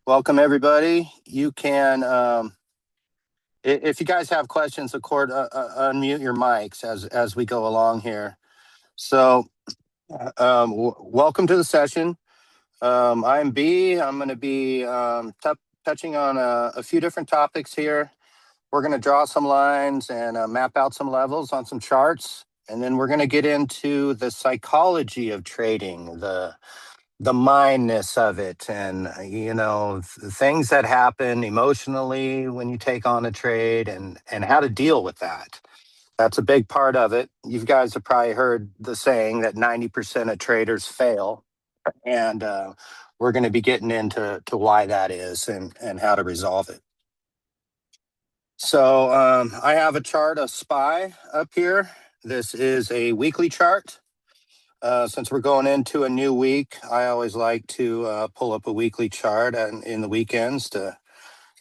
Welcome, everybody. You can, if you guys have questions, of course, unmute your mics as we go along here. So, welcome to the session. I'm B. I'm going to be touching on a few different topics here. We're going to draw some lines and map out some levels on some charts. And then we're going to get into the psychology of trading, the mindness of it, and things that happen emotionally when you take on a trade, and how to deal with that. That's a big part of it. You guys have probably heard the saying that 90% of traders fail, and we're going to be getting into why that is and how to resolve it. So I have a chart of SPY up here. This is a weekly chart. Since we're going into a new week, I always like to pull up a weekly chart in the weekends to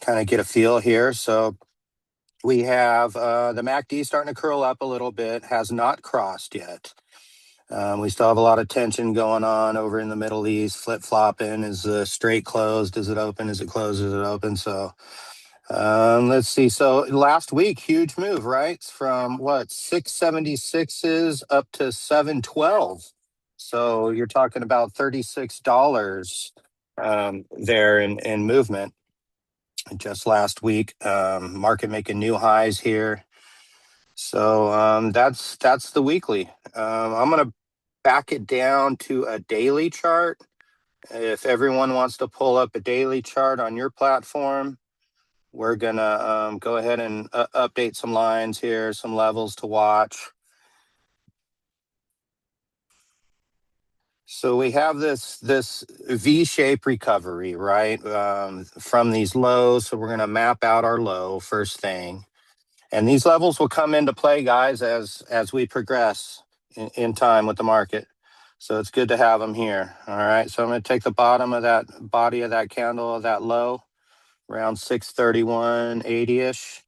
kind of get a feel here. So we have the MACD starting to curl up a little bit, has not crossed yet. We still have a lot of tension going on over in the Middle East, flip-flopping. Is the straight closed? Is it open? Is it closed? Is it open? So let's see. So last week, huge move, right? From what, 676s up to 712. So you're talking about $36 there in movement just last week. Market making new highs here. So that's the weekly. I'm going to back it down to a daily chart. If everyone wants to pull up a daily chart on your platform, we're going to go ahead and update some lines here, some levels to watch. So we have this V-shaped recovery, right, from these lows. So we're going to map out our low first thing. And these levels will come into play, guys, as we progress in time with the market. So it's good to have them here. All right. So I'm going to take the bottom of that body of that candle of that low, around 631.80-ish.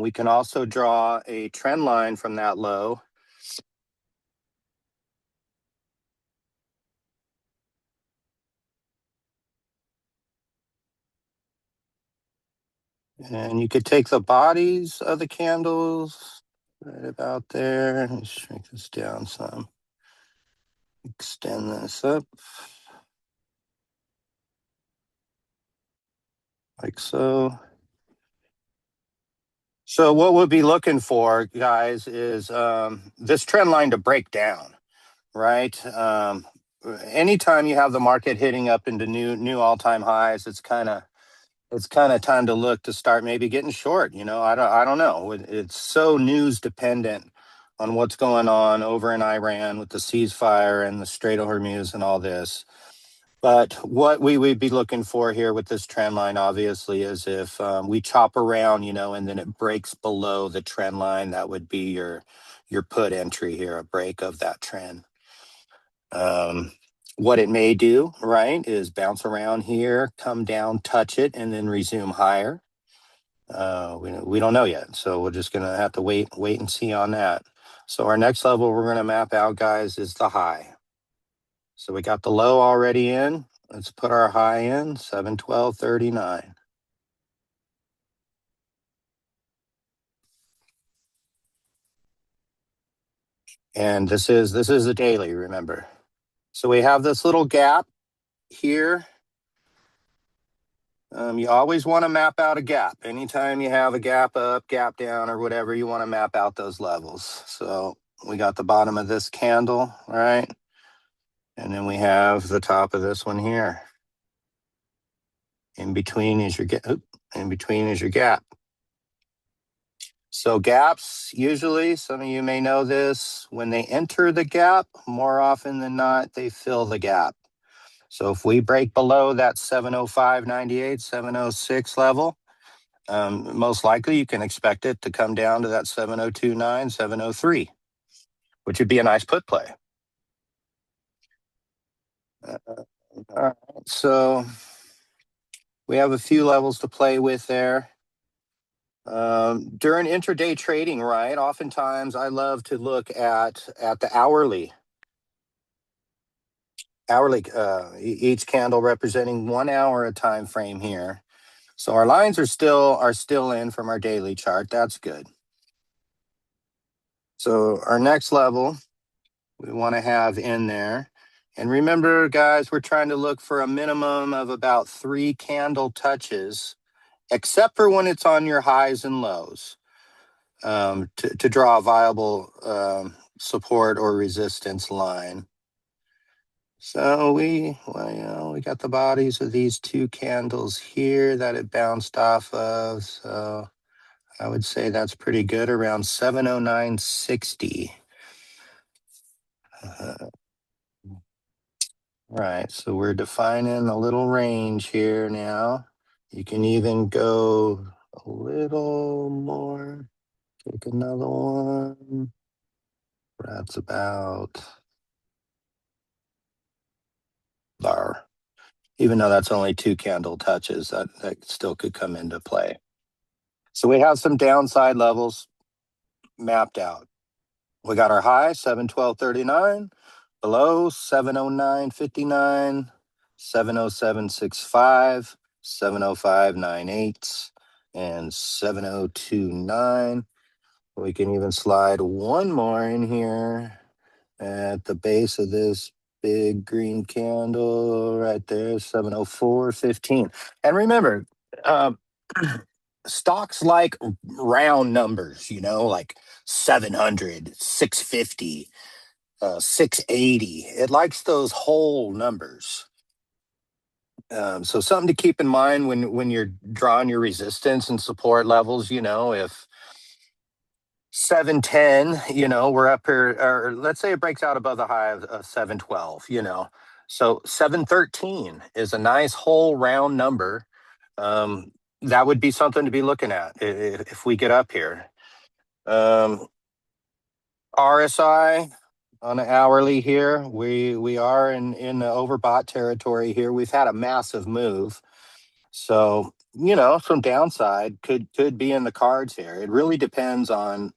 We can also draw a trend line from that low. And you could take the bodies of the candles right about there. Let's shrink this down some. Extend this up. Like so. So what we'll be looking for, guys, is this trend line to break down, right? Anytime you have the market hitting up into new all-time highs, it's kind of time to look to start maybe getting short. I don't know. It's so news dependent on what's going on over in Iran with the ceasefire and the Strait of Hormuz and all this. But what we would be looking for here with this trend line, obviously, is if we chop around, and then it breaks below the trend line, that would be your put entry here, a break of that trend. What it may do, right, is bounce around here, come down, touch it, and then resume higher. We don't know yet, so we're just gonna have to wait and see on that. So our next level we're gonna map out, guys, is the high. So we got the low already in. Let's put our high in, 712.39. And this is a daily, remember. So we have this little gap here. You always want to map out a gap. Anytime you have a gap up, gap down, or whatever, you want to map out those levels. So we got the bottom of this candle, right? And then we have the top of this one here. In between is your gap. So gaps, usually, some of you may know this, when they enter the gap, more often than not, they fill the gap. So if we break below that 705.98, 706 level, most likely you can expect it to come down to that 702.9, 703, which would be a nice put play. All right, so we have a few levels to play with there. During intraday trading, right, oftentimes I love to look at the hourly. hourly, each candle representing 1 hour a time frame here. So our lines are still in from our daily chart. That's good. So our next level we want to have in there. And remember, guys, we're trying to look for a minimum of about 3 candle touches, except for when it's on your highs and lows, to draw a viable support or resistance line. So we got the bodies of these 2 candles here that it bounced off of. So I would say that's pretty good, around 709.60. Right, so we're defining a little range here now. You can even go a little more. Take another one. That's about there. Even though that's only 2 candle touches, that still could come into play. So we have some downside levels mapped out. We got our high, 712.39, below 709.59, 707.65, 705.98, and 702.9. We can even slide one more in here at the base of this big green candle right there, 704.15. And remember, um, stocks like round numbers, like 700, 650, 680. It likes those whole numbers. So something to keep in mind when you're drawing your resistance and support levels, if 710, we're up here, or let's say it breaks out above the high of 712, So 713 is a nice whole round number. That would be something to be looking at if we get up here. RSI on an hourly here, we are in the overbought territory here. We've had a massive move. So, some downside could be in the cards here. It really depends on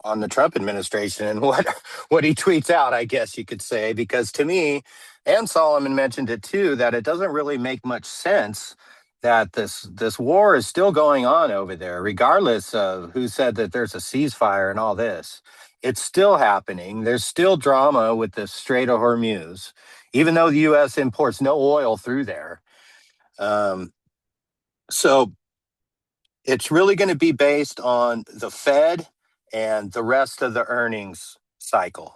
the Trump administration and what he tweets out, I guess you could say, because to me, and Solomon mentioned it too, that it doesn't really make much sense that this war is still going on over there, regardless of who said that there's a ceasefire and all this. It's still happening. There's still drama with the Strait of Hormuz, even though the U.S. imports no oil through there. So it's really going to be based on the Fed and the rest of the earnings cycle.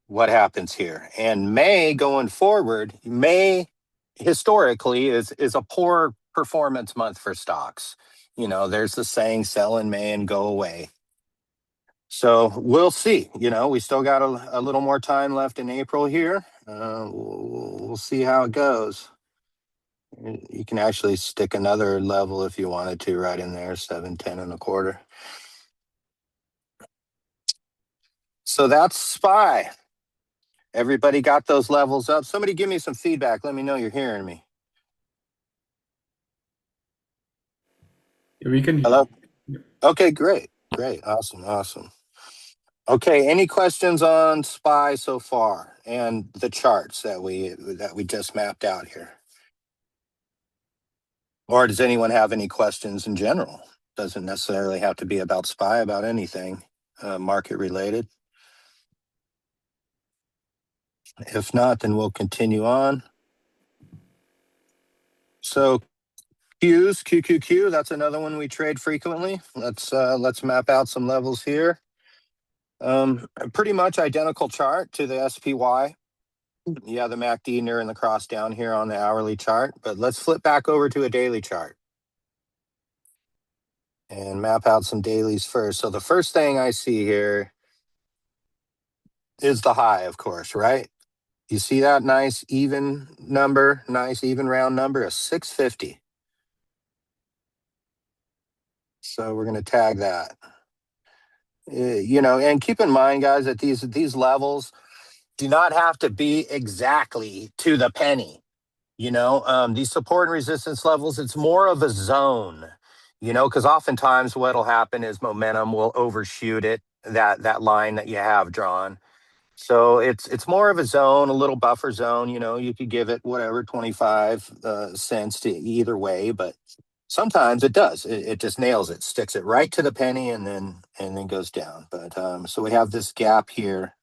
What happens here? And May going forward, May historically is a poor performance month for stocks. There's the saying, sell in May and go away. So we'll see. We still got a little more time left in April here. We'll see how it goes. You can actually stick another level if you wanted to right in there, 710.25. So that's SPY. Everybody got those levels up. Somebody give me some feedback. Let me know you're hearing me. We can. Hello? Okay, great. Awesome. Okay, any questions on SPY so far and the charts that we just mapped out here? Or does anyone have any questions in general? Doesn't necessarily have to be about SPY, about anything market related. If not, then we'll continue on. So QQQ, that's another one we trade frequently. Let's map out some levels here. A pretty much identical chart to the SPY. Yeah, the MACD near and the cross down here on the hourly chart, but let's flip back over to a daily chart and map out some dailies first. So the first thing I see here is the high, of course, right? You see that nice even number, nice even round number of 650. So we're going to tag that. And keep in mind, guys, that these levels do not have to be exactly to the penny. These support and resistance levels, it's more of a zone, because oftentimes what'll happen is momentum will overshoot that line that you have drawn. So it's more of a zone, a little buffer zone. You could give it whatever 25 cents to either way, but sometimes it does. It just nails it, sticks it right to the penny, and then goes down. But so we have this gap here.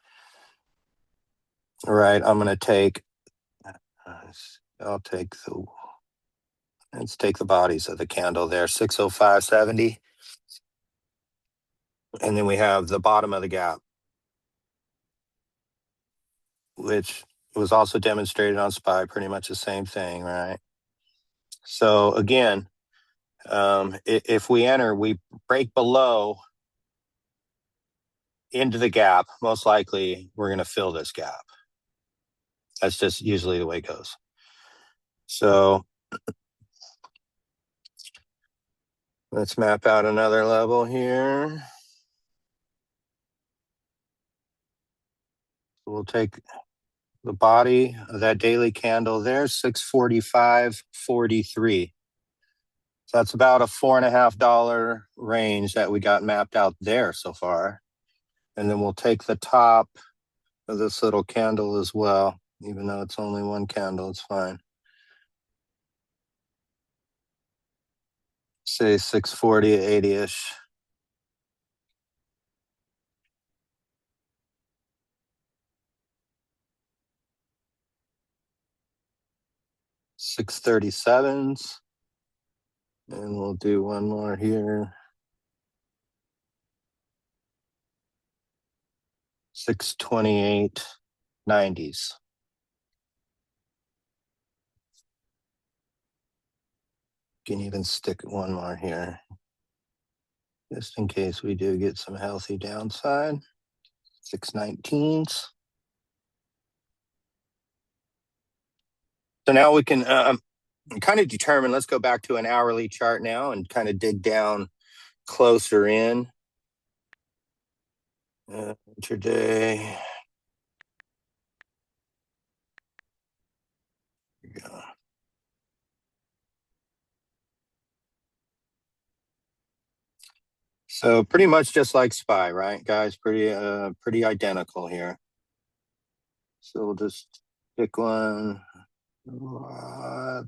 All right, I'm going to take. I'll take the. Let's take the bodies of the candle there, 605.70, and then we have the bottom of the gap, which was also demonstrated on SPY, pretty much the same thing, right? So again, if we enter, we break below into the gap, most likely we're going to fill this gap. That's just usually the way it goes. So let's map out another level here. We'll take the body of that daily candle there, 645.43. So that's about a $4.50 range that we got mapped out there so far. And then we'll take the top of this little candle as well, even though it's only one candle, it's fine. Say 640, 80-ish. $637s. And we'll do one more here. 628.90s. Can even stick one more here, just in case we do get some healthy downside. 619s. So now we can kind of determine, let's go back to an hourly chart now and kind of dig down closer in. Intraday. Here we go. So pretty much just like SPY, right, guys? Pretty identical here. So we'll just pick one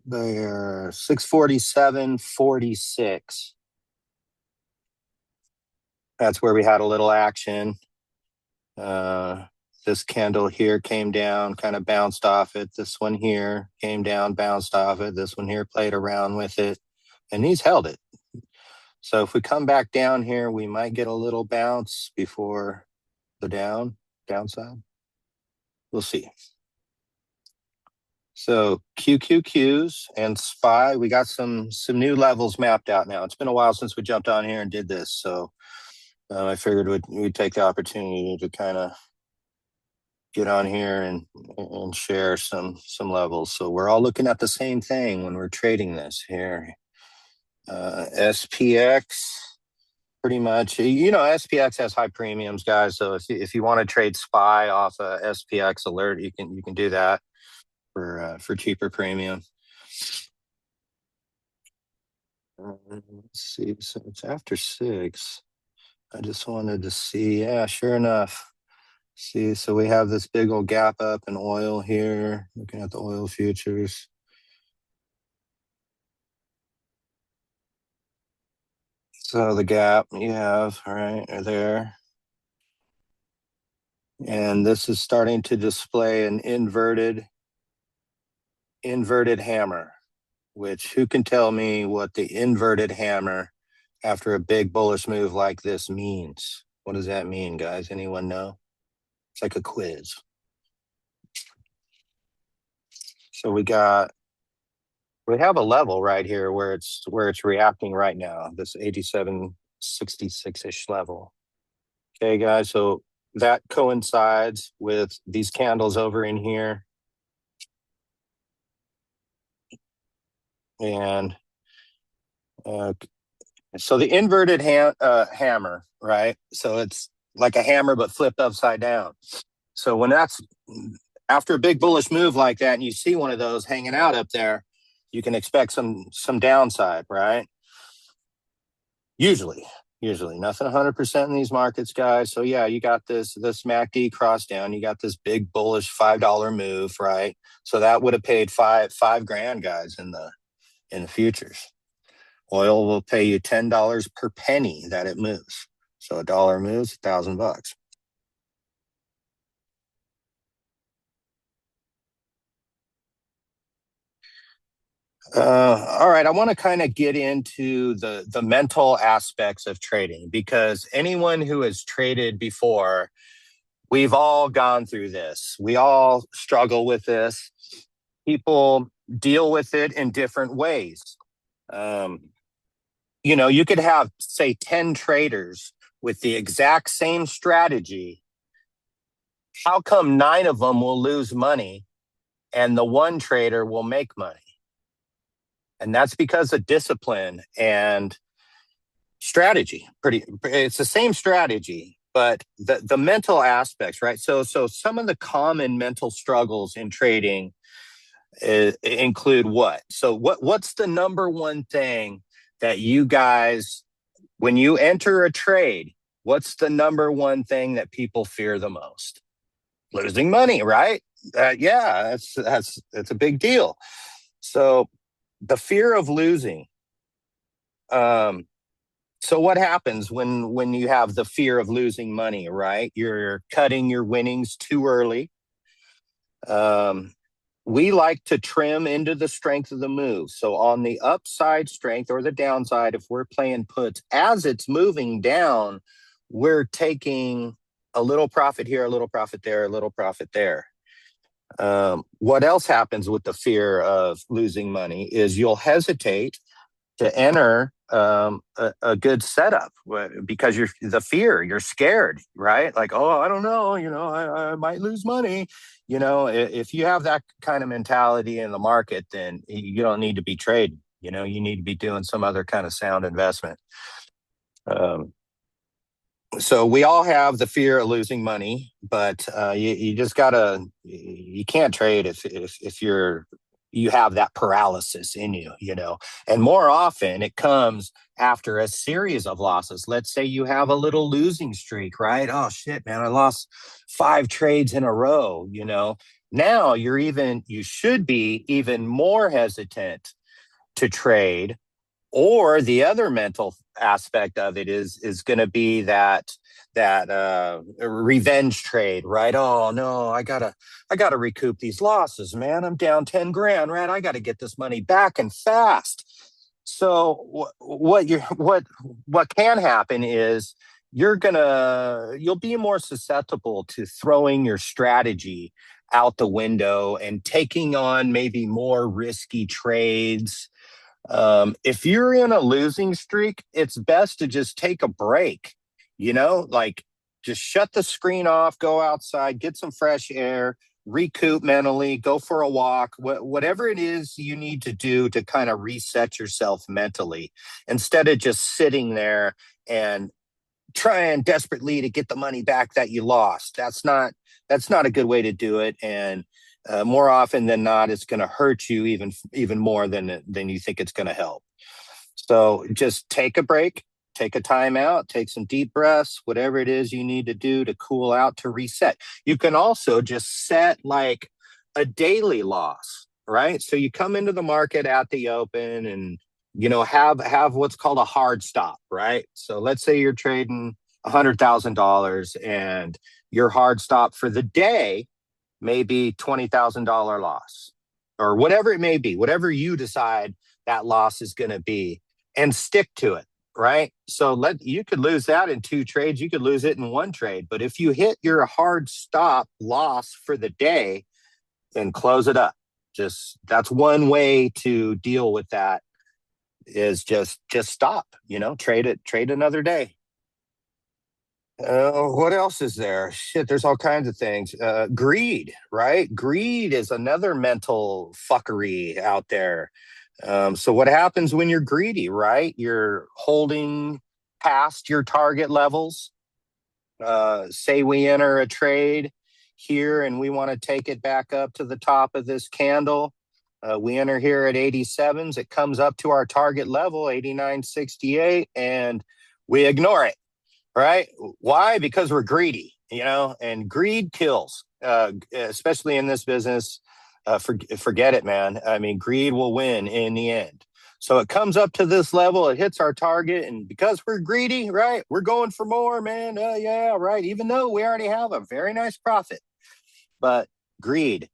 there. 647.46. That's where we had a little action. This candle here came down, kind of bounced off it. This one here came down, bounced off it. This one here played around with it, and these held it. So if we come back down here, we might get a little bounce before the downside. We'll see. So QQQs and SPY, we got some new levels mapped out now. It's been a while since we jumped on here and did this, so I figured we'd take the opportunity to kind of get on here and share some levels. So we're all looking at the same thing when we're trading this here. SPX, pretty much. SPX has high premiums, guys. So if you want to trade SPY off a SPX alert, you can do that for cheaper premium. Let's see. So it's after 6. I just wanted to see. Yeah, sure enough. See, so we have this big old gap up in oil here, looking at the oil futures. So the gap you have right there. And this is starting to display an inverted hammer, which who can tell me what the inverted hammer after a big bullish move like this means? What does that mean, guys? Anyone know? It's like a quiz. So we have a level right here where it's reacting right now, this 87.66-ish level. Okay, guys, so that coincides with these candles over in here. And so the inverted hammer, right? So it's like a hammer but flipped upside down. So when that's after a big bullish move like that, and you see one of those hanging out up there, you can expect some downside, right? Usually. Usually nothing 100% in these markets, guys. So yeah, you got this MACD cross down. You got this big bullish $5 move, right? So that would have paid five grand, guys, in the futures. Oil will pay you $10 per penny that it moves. So a dollar moves $1,000. All right, I want to kind of get into the mental aspects of trading, because anyone who has traded before, we've all gone through this. We all struggle with this. People deal with it in different ways. Um, you could have, say, 10 traders with the exact same strategy. How come nine of them will lose money and the one trader will make money? And that's because of discipline and strategy. It's the same strategy, but the mental aspects, right? So some of the common mental struggles in trading include what? So what's the number one thing that you guys, when you enter a trade, what's the number one thing that people fear the most? Losing money, right? Yeah, that's a big deal. So the fear of losing. Um, so what happens when you have the fear of losing money, right? You're cutting your winnings too early. Um, we like to trim into the strength of the move. So on the upside strength or the downside, if we're playing puts, as it's moving down, we're taking a little profit here, a little profit there, a little profit there. What else happens with the fear of losing money is you'll hesitate to enter a good setup because you're scared, right? Like, oh, I don't know, I might lose money. If you have that kind of mentality in the market, then you don't need to be trading. You need to be doing some other kind of sound investment. Um, so we all have the fear of losing money, but you just gotta, you can't trade if you have that paralysis in you. And more often it comes after a series of losses. Let's say you have a little losing streak, right? Oh shit, man, I lost 5 trades in a row. Now you should be even more hesitant to trade. Or the other mental aspect of it is going to be that revenge trade, right? Oh no, I gotta recoup these losses, man. I'm down 10 grand, right? I got to get this money back and fast. So what can happen is you'll be more susceptible to throwing your strategy out the window and taking on maybe more risky trades. If you're in a losing streak, it's best to just take a break, like just shut the screen off, go outside, get some fresh air, recoup mentally, go for a walk, whatever it is you need to do to kind of reset yourself mentally, instead of just sitting there and trying desperately to get the money back that you lost. That's not a good way to do it. And more often than not, it's going to hurt you even more than you think it's going to help. So just take a break, take a time out, take some deep breaths, whatever it is you need to do to cool out, to reset. You can also just set like a daily loss, right? So you come into the market at the open and have what's called a hard stop, right? So let's say you're trading $100,000 and your hard stop for the day maybe $20,000 loss, or whatever it may be, whatever you decide that loss is going to be, and stick to it, right? So you could lose that in 2 trades, you could lose it in 1 trade, but if you hit your hard stop loss for the day, then close it up. Just that's one way to deal with that, is just stop, trade another day. What else is there? Shit, there's all kinds of things. Greed, right? Greed is another mental fuckery out there. So what happens when you're greedy, right? You're holding past your target levels. Say we enter a trade here and we want to take it back up to the top of this candle. We enter here at 87s. It comes up to our target level, 89.68, and We ignore it, right? Why? Because we're greedy, and greed kills, especially in this business. Forget it, man. I mean, greed will win in the end. So it comes up to this level, it hits our target, and because we're greedy, right, we're going for more, man. Yeah, right. Even though we already have a very nice profit, but greed.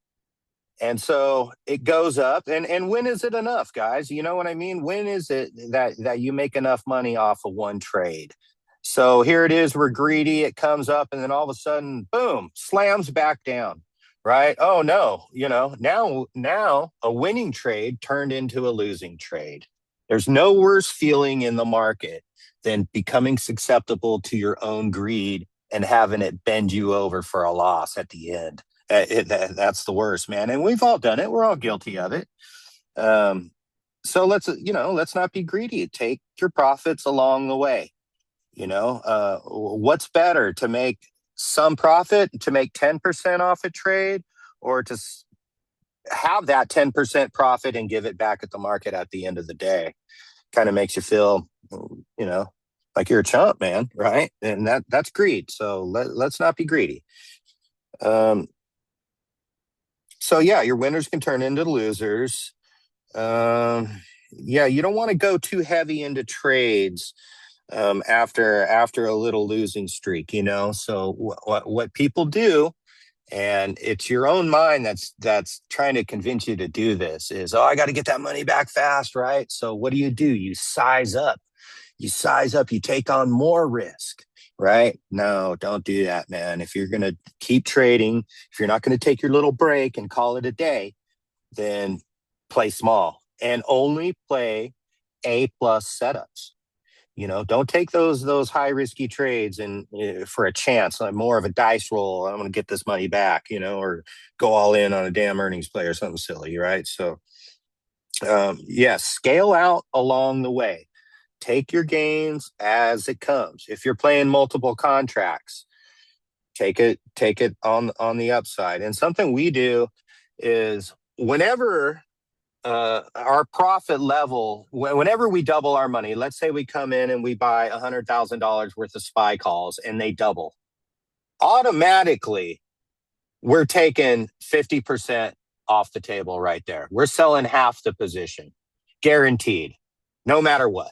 And so it goes up. And when is it enough, guys? You know what I mean? When is it that you make enough money off of one trade? So here it is, we're greedy, it comes up, and then all of a sudden, boom, slams back down. Right? Oh no, now a winning trade turned into a losing trade. There's no worse feeling in the market than becoming susceptible to your own greed and having it bend you over for a loss at the end. That's the worst, man. And we've all done it. We're all guilty of it. Um, so let's not be greedy. Take your profits along the way. What's better, to make some profit, to make 10% off a trade, or to have that 10% profit and give it back at the market at the end of the day? Kind of makes you feel, you know, like you're a chump, man, right? And that's greed. So let's not be greedy. Um, so yeah, your winners can turn into losers. Yeah, you don't want to go too heavy into trades after a little losing streak, So what people do, and it's your own mind that's trying to convince you to do this, is, oh, I got to get that money back fast, right? So what do? You size up. You take on more risk, right? No, don't do that, man. If you're going to keep trading, if you're not going to take your little break and call it a day, then play small and only play A plus setups. Don't take those high risky trades and for a chance, like more of a dice roll. I'm going to get this money back, or go all in on a damn earnings play or something silly, right? So, yeah, scale out along the way. Take your gains as it comes. If you're playing multiple contracts, take it on the upside. And something we do is, whenever our profit level, whenever we double our money, let's say we come in and we buy $100,000 worth of SPY calls and they double, automatically we're taking 50% off the table right there. We're selling half the position, guaranteed, no matter what.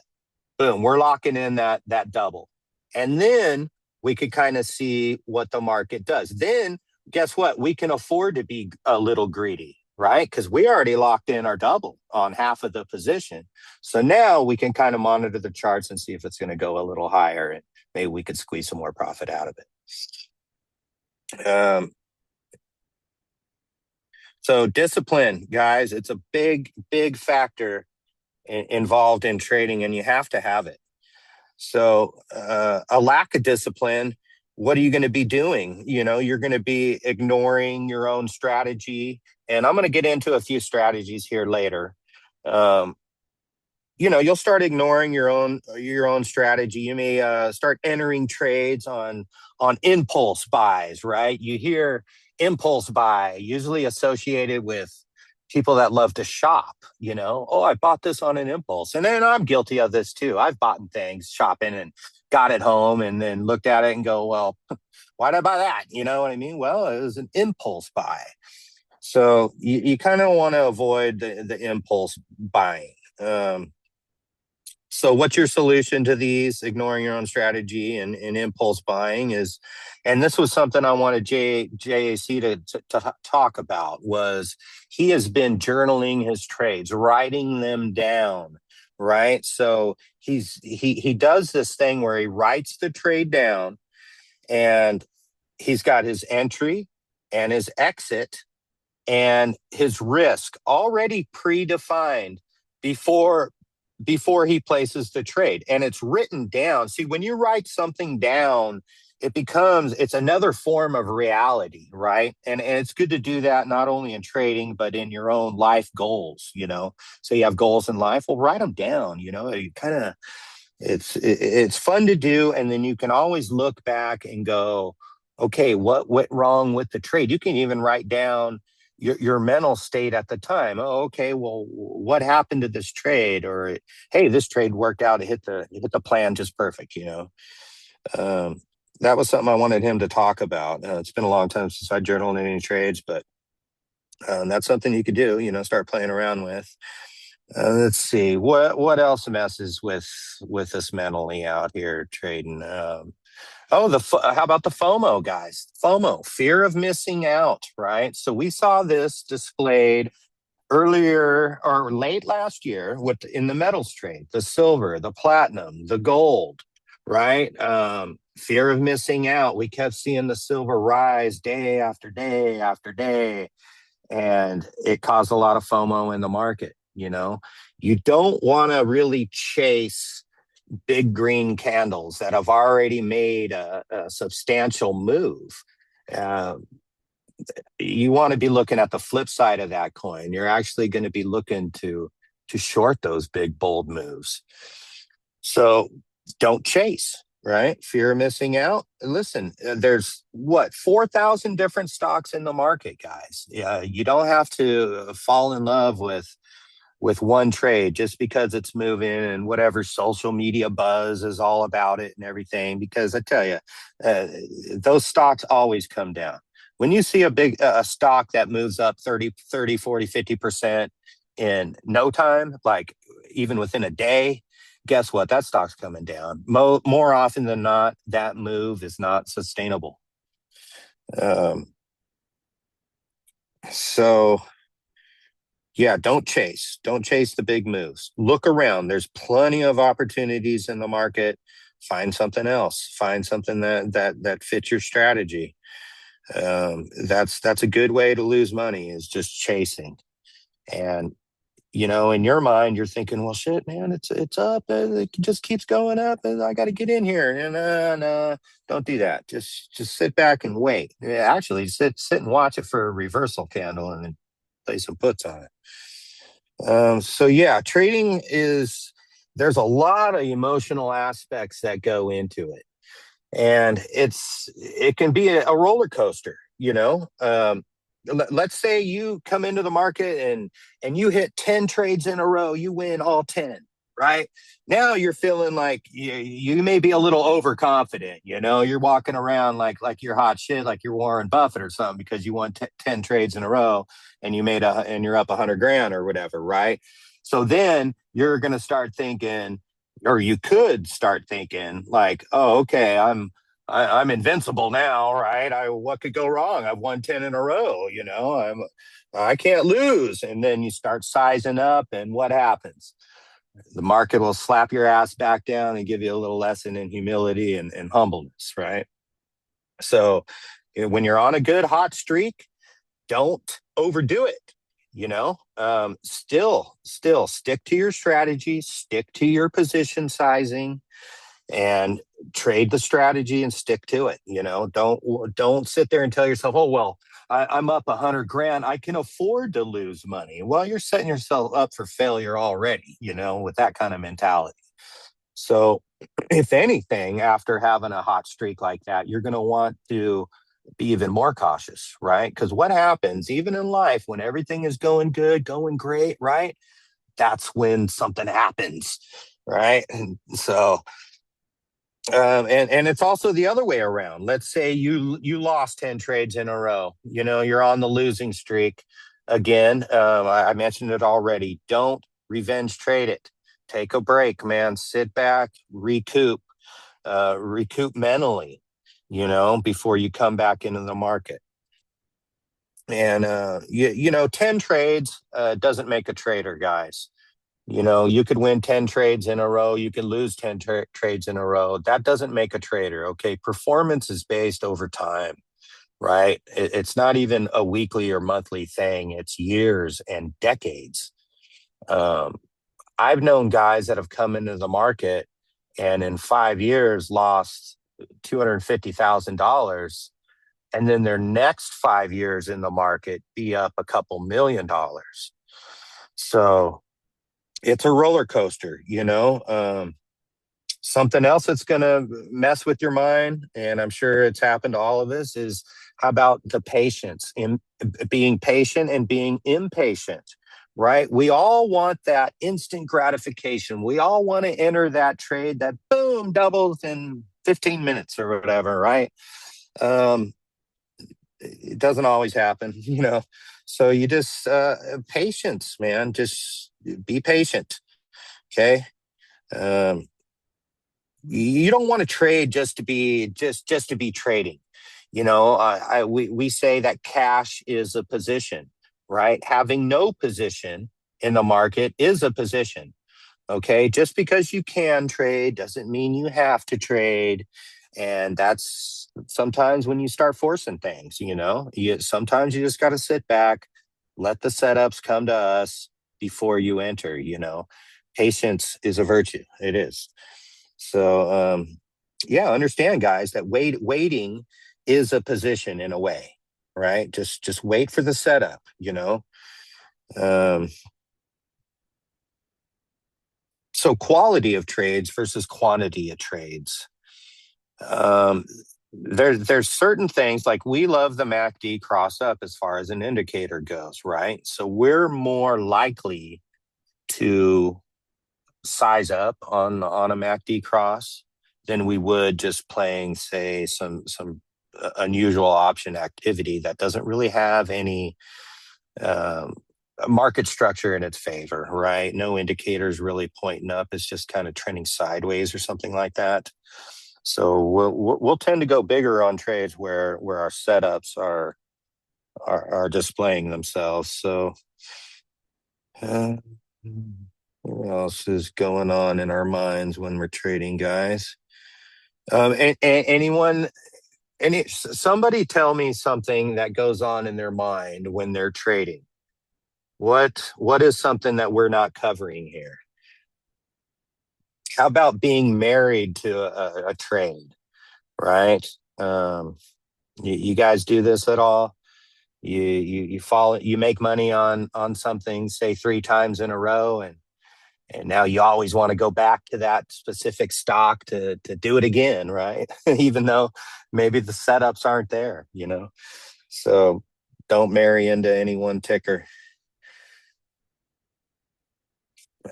Boom, we're locking in that double. And then we could kind of see what the market does. Then guess what? We can afford to be a little greedy, right? Because we already locked in our double on half of the position. So now we can kind of monitor the charts and see if it's going to go a little higher, and maybe we could squeeze some more profit out of it. So discipline, guys, it's a big, big factor involved in trading, and you have to have it. So a lack of discipline, what are you going to be doing? You're going to be ignoring your own strategy. And I'm going to get into a few strategies here later. You'll start ignoring your own strategy. You may start entering trades on impulse buys, right? You hear impulse buy usually associated with people that love to shop. Oh, I bought this on an impulse. And then I'm guilty of this too. I've bought things shopping and got it home and then looked at it and go, well, why did I buy that? You know what I mean? Well, it was an impulse buy. So you kind of want to avoid the impulse buying. So what's your solution to these, ignoring your own strategy and impulse buying is, and this was something I wanted JAC to talk about, was he has been journaling his trades, writing them down, right? So he does this thing where he writes the trade down, and he's got his entry and his exit and his risk already predefined before he places the trade, and it's written down. See, when you write something down, it's another form of reality, right? And it's good to do that not only in trading but in your own life goals. So you have goals in life, well, write them down. You kind of, it's fun to do, and then you can always look back and go, okay, what went wrong with the trade? You can even write down your mental state at the time. Oh, okay, well, what happened to this trade? Or hey, this trade worked out. It hit the plan just perfect. Um, that was something I wanted him to talk about. It's been a long time since I journaled any trades, but that's something you could do. Start playing around with. Let's see what else messes with us mentally out here trading. Oh, how about the FOMO, guys? FOMO, fear of missing out, right? So we saw this displayed earlier or late last year with in the metals trade, the silver, the platinum, the gold, right? Fear of missing out. We kept seeing the silver rise day after day after day, and it caused a lot of FOMO in the market. You don't want to really chase big green candles that have already made a substantial move. Uh, you want to be looking at the flip side of that coin. You're actually going to be looking to short those big bold moves. So don't chase, right? Fear of missing out. And listen, there's 4,000 different stocks in the market, guys. Yeah, you don't have to fall in love with one trade just because it's moving and whatever social media buzz is all about it and everything. Because I tell you, those stocks always come down. When you see a stock that moves up 30, 40, 50% in no time, like even within a day, guess what? That stock's coming down. More often than not, that move is not sustainable. Um, so yeah, don't chase. Don't chase the big moves. Look around. There's plenty of opportunities in the market. Find something else. Find something that fits your strategy. That's a good way to lose money, is just chasing. And in your mind, you're thinking, well, shit, man, it's up. It just keeps going up, and I got to get in here. And no, don't do that. Just sit back and wait. Yeah, actually, sit and watch it for a reversal candle, and then play some puts on it. So yeah, trading there's a lot of emotional aspects that go into it, and it can be a roller coaster. Let's say you come into the market and you hit 10 trades in a row, you win all 10, right? Now you're feeling like you may be a little overconfident. You're walking around like you're hot shit, like you're Warren Buffett or something, because you won 10 trades in a row and you're up 100 grand or whatever, right? So then you're going to start thinking, or you could start thinking like, oh, okay, I'm invincible now, right? What could go wrong? I've won 10 in a row. I can't lose. And then you start sizing up, and what happens? The market will slap your ass back down and give you a little lesson in humility and humbleness, right? So when you're on a good hot streak, don't overdo it. Still stick to your strategy, stick to your position sizing, and trade the strategy and stick to it. Don't sit there and tell yourself, oh, well, I'm up 100 grand, I can afford to lose money. Well, you're setting yourself up for failure already, with that kind of mentality. So if anything, after having a hot streak like that, you're going to want to be even more cautious, right? Because what happens even in life when everything is going good, going great, right? That's when something happens, right? And so and it's also the other way around. Let's say you lost 10 trades in a row. You're on the losing streak again. I mentioned it already. Don't revenge trade it. Take a break, man. Sit back, recoup mentally, before you come back into the market. And 10 trades doesn't make a trader, guys. You could win 10 trades in a row. You can lose 10 trades in a row. That doesn't make a trader. Okay. Performance is based over time, right? It's not even a weekly or monthly thing. It's years and decades. I've known guys that have come into the market and in 5 years lost $250,000. And then their next 5 years in the market be up a couple $1,000,000. So it's a roller coaster. Something else that's going to mess with your mind, and I'm sure it's happened to all of us, is how about the patience in being patient and being impatient, right? We all want that instant gratification. We all want to enter that trade that boom doubles in 15 minutes or whatever, right? Um, it doesn't always happen, you know. So you just patience, man. Just be patient, okay? Um, you don't want to trade just to be just to be trading. You know, we say that cash is a position, right? Having no position in the market is a position. Okay, just because you can trade doesn't mean you have to trade. And that's sometimes when you start forcing things, you know, sometimes you just got to sit back, let the setups come to us before you enter, you know. Patience is a virtue. It is. So, yeah, understand, guys, that waiting is a position in a way, right? Just wait for the setup, you know. Um, so quality of trades versus quantity of trades. Um, there's certain things like we love the MACD cross up as far as an indicator goes, right? So we're more likely to size up on a MACD cross than we would just playing, say, some unusual option activity that doesn't really have any um, market structure in its favor, right? No indicators really pointing up. It's just kind of trending sideways or something like that. So we'll tend to go bigger on trades where our setups are displaying themselves. So uh, what else is going on in our minds when we're trading, guys? Anyone, somebody tell me something that goes on in their mind when they're trading. What is something that we're not covering here? How about being married to a trade, right? Um, you guys do this at all? You follow, you make money on something, say 3 times in a row, and now you always want to go back to that specific stock to do it again, right? Even though maybe the setups aren't there, you know. So don't marry into any one ticker.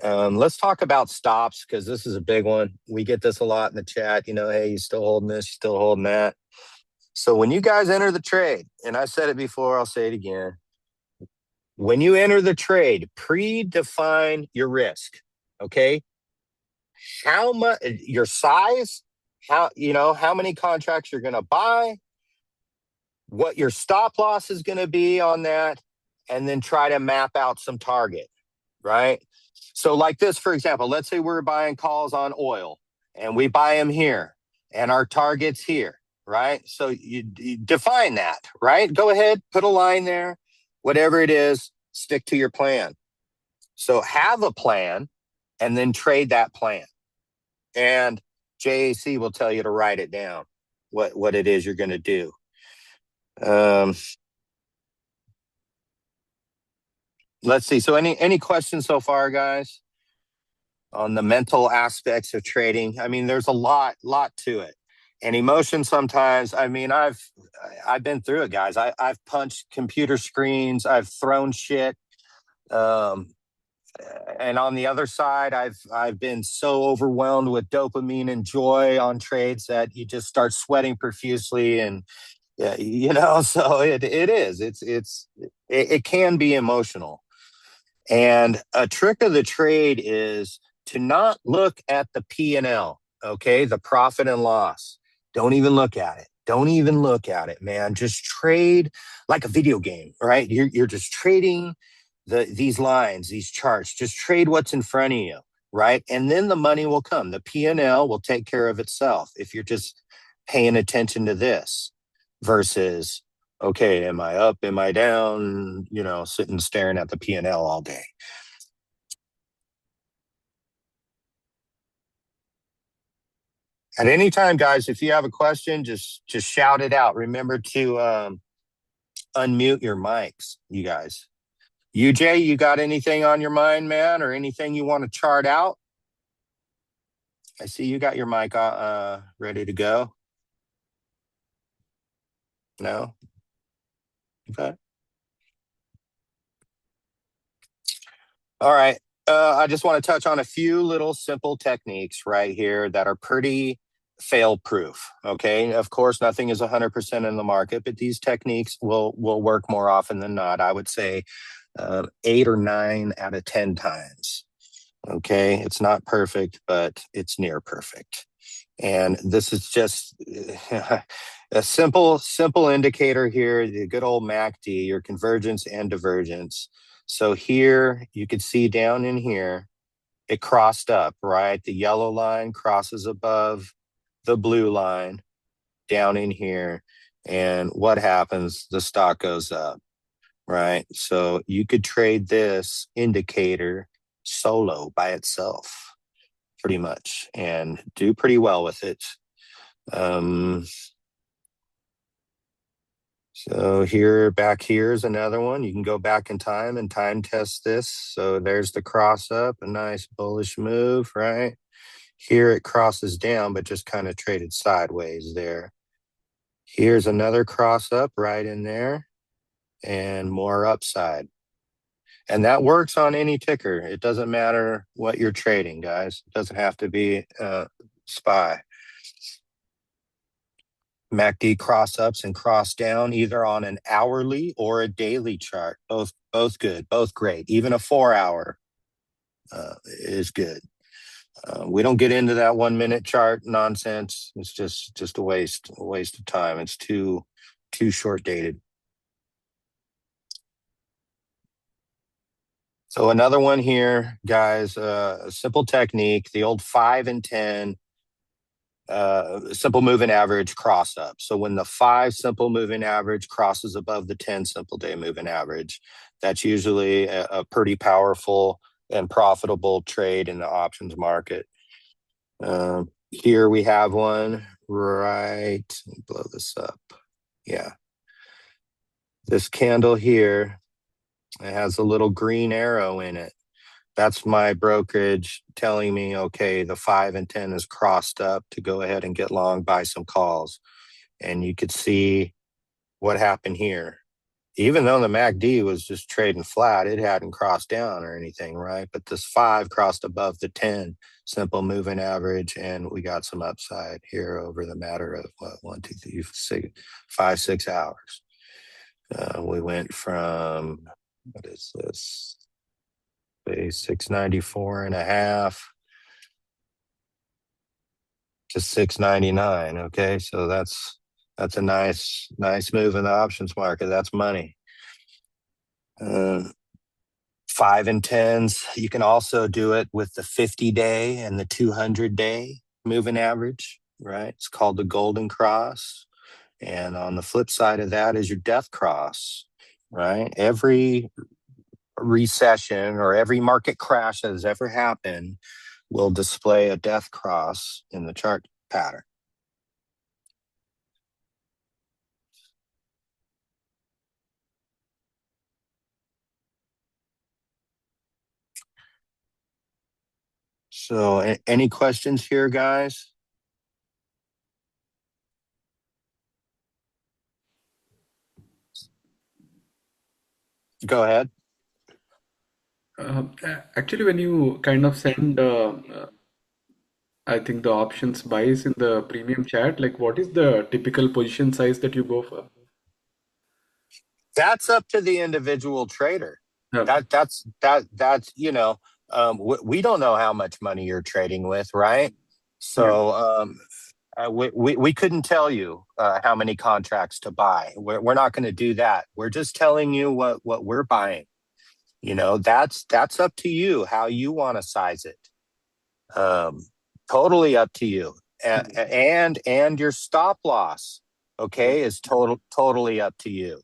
Let's talk about stops because this is a big one. We get this a lot in the chat. You know, hey, you still holding this? You still holding that? So when you guys enter the trade, and I said it before, I'll say it again. When you enter the trade, predefine your risk. Okay, how much your size, how you know how many contracts you're going to buy, what your stop loss is going to be on that, and then try to map out some target, right? So, like this, for example, let's say we're buying calls on oil and we buy them here and our target's here, right? So, you define that, right? Go ahead, put a line there, whatever it is, stick to your plan. So, have a plan and then trade that plan. And JAC will tell you to write it down, what it is you're going to do. Um, let's see. So any questions so far, guys, on the mental aspects of trading? I mean, there's a lot to it. And emotion sometimes, I mean, I've been through it, guys. I've punched computer screens, I've thrown shit. Um, and on the other side, I've been so overwhelmed with dopamine and joy on trades that you just start sweating profusely. And yeah, you know, so it is. It can be emotional. And a trick of the trade is to not look at the P&L, okay? The profit and loss. Don't even look at it. Don't even look at it, man. Just trade like a video game, right? You're just trading these lines, these charts. Just trade what's in front of you, right? And then the money will come. The P&L will take care of itself if you're just paying attention to this versus, okay, am I up? Am I down? You know, sitting staring at the P&L all day. At any time, guys, if you have a question, just shout it out. Remember to unmute your mics, you guys. UJ, you got anything on your mind, man, or anything you want to chart out? I see you got your mic ready to go. No? Okay. All right. I just want to touch on a few little simple techniques right here that are pretty fail proof. Okay. Of course, nothing is 100% in the market, but these techniques will work more often than not. I would say 8 or 9 out of 10 times. Okay. It's not perfect, but it's near perfect. And this is just a simple indicator here, the good old MACD, your convergence and divergence. So here you could see down in here, it crossed up, right? The yellow line crosses above the blue line down in here. And what happens? The stock goes up, right? So you could trade this indicator solo by itself pretty much and do pretty well with it. So back here's another one. You can go back in time and time test this. So there's the cross up, a nice bullish move, right? Here it crosses down, but just kind of traded sideways there. Here's another cross up right in there and more upside. And that works on any ticker. It doesn't matter what you're trading, guys. It doesn't have to be SPY. MACD cross ups and cross down either on an hourly or a daily chart. Both good, both great. Even a 4 hour is good. We don't get into that 1 minute chart nonsense. It's just a waste of time. It's too short dated. So another one here, guys, a simple technique, the old 5 and 10 simple moving average cross up. So when the 5 simple moving average crosses above the 10 simple day moving average, that's usually a pretty powerful and profitable trade in the options market. Here we have one right. Let me blow this up. Yeah. This candle here, it has a little green arrow in it. That's my brokerage telling me, okay, the 5 and 10 is crossed up to go ahead and get long, buy some calls. And you could see what happened here. Even though the MACD was just trading flat, it hadn't crossed down or anything, right? But this 5 crossed above the 10 simple moving average, and we got some upside here over the matter of what, 1, 2, 3, 4, 5, 6 hours. We went from, what is this? 694 and a half to 699. Okay. So that's a nice move in the options market. That's money. 5 and 10s. You can also do it with the 50-day and the 200-day moving average, right? It's called the golden cross. And on the flip side of that is your death cross, right? Every recession or every market crash that has ever happened will display a death cross in the chart pattern. So any questions here, guys? Go ahead. Uh, Actually, when you kind of send, I think the options buys in the premium chat, like what is the typical position size that you go for? That's up to the individual trader. Okay. That's we don't know how much money you're trading with, right? Yeah. So we couldn't tell you how many contracts to buy. We're not going to do that. We're just telling you what we're buying. That's up to you how you want to size it. Um, totally up to you. And your stop loss, Yeah. okay, is totally up to you,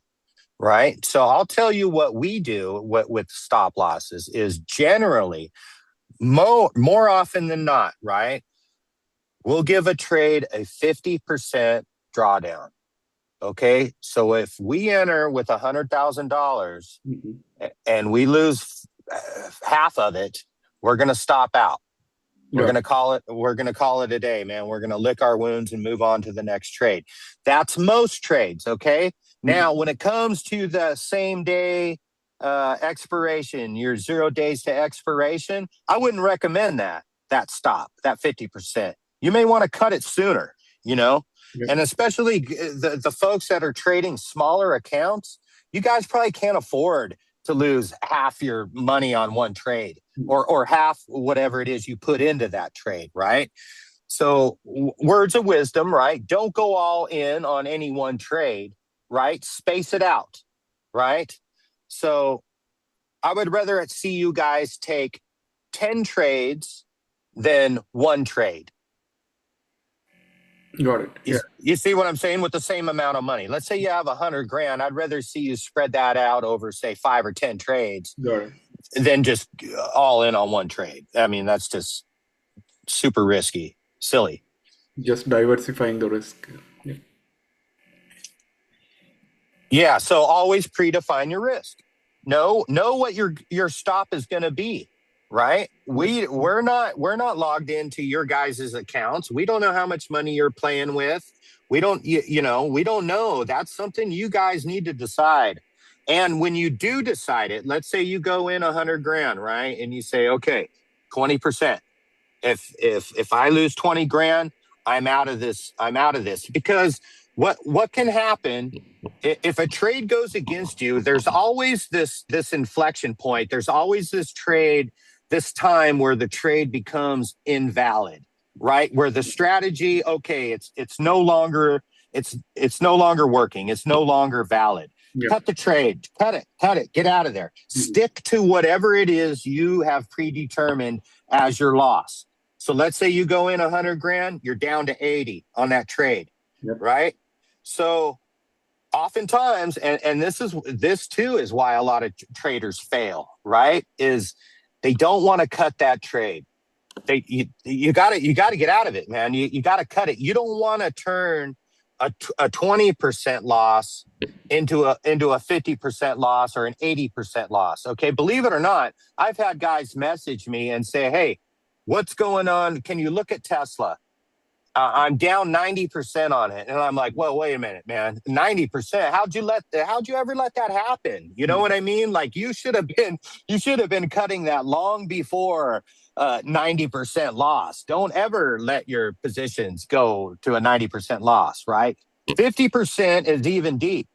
right? So I'll tell you what we do with stop losses is generally more often than not, right? We'll give a trade a 50% drawdown. Okay. So if we enter with $100,000 Mhm. and we lose half of it, we're going to stop out. Got it. We're going to call it a day, man. We're going to lick our wounds and move on to the next trade. That's most trades. Okay. Now, Mm. when it comes to the same day expiration, your 0 days to expiration, I wouldn't recommend that stop, that 50%. You may want to cut it sooner, you know, Yeah. and especially the folks that are trading smaller accounts, you guys probably can't afford to lose half your money on one trade Mm. or half whatever it is you put into that trade, right? So words of wisdom, right? Don't go all in on any one trade, right? Space it out, right? So I would rather see you guys take 10 trades than one trade. Got it. You, Yeah. you see what I'm saying? With the same amount of money. Let's say you have 100 grand. I'd rather see you spread that out over, say, 5 or 10 trades Got it. than just all in on one trade. I mean, that's just super risky, silly. Just diversifying the risk. Yeah. Yeah. So always predefine your risk. Know what your stop is going to be. Right. Yeah. We're not logged into your guys' accounts. We don't know how much money you're playing with. We don't, we don't know. That's something you guys need to decide. And when you do decide it, let's say you go in 100 grand, right? And you say, okay, 20%. If I lose 20 grand, I'm out of this. I'm out of this because what can happen if a trade goes against you, there's always this inflection point. There's always this time where the trade becomes invalid, right? Where the strategy, okay, it's no longer working. It's no longer valid. Yeah. Cut the trade, cut it, get out of there. Mhm. Stick to whatever it is you have predetermined as your loss. So let's say you go in 100 grand, you're down to 80 on that trade, Yep. right? So oftentimes, and this too is why a lot of traders fail, right? Is they don't want to cut that trade. You got to get out of it, man. You got to cut it. You don't want to turn a 20% loss into a 50% loss or an 80% loss. Okay, believe it or not, I've had guys message me and say, "Hey, what's going on? Can you look at Tesla? I'm down 90% on it." And I'm like, well, wait a minute, man. 90%. How'd you ever let that happen? You know Mm. what I mean? Like you should have been cutting that long before 90% loss. Don't ever let your positions go to a 90% loss, right? 50% is even deep,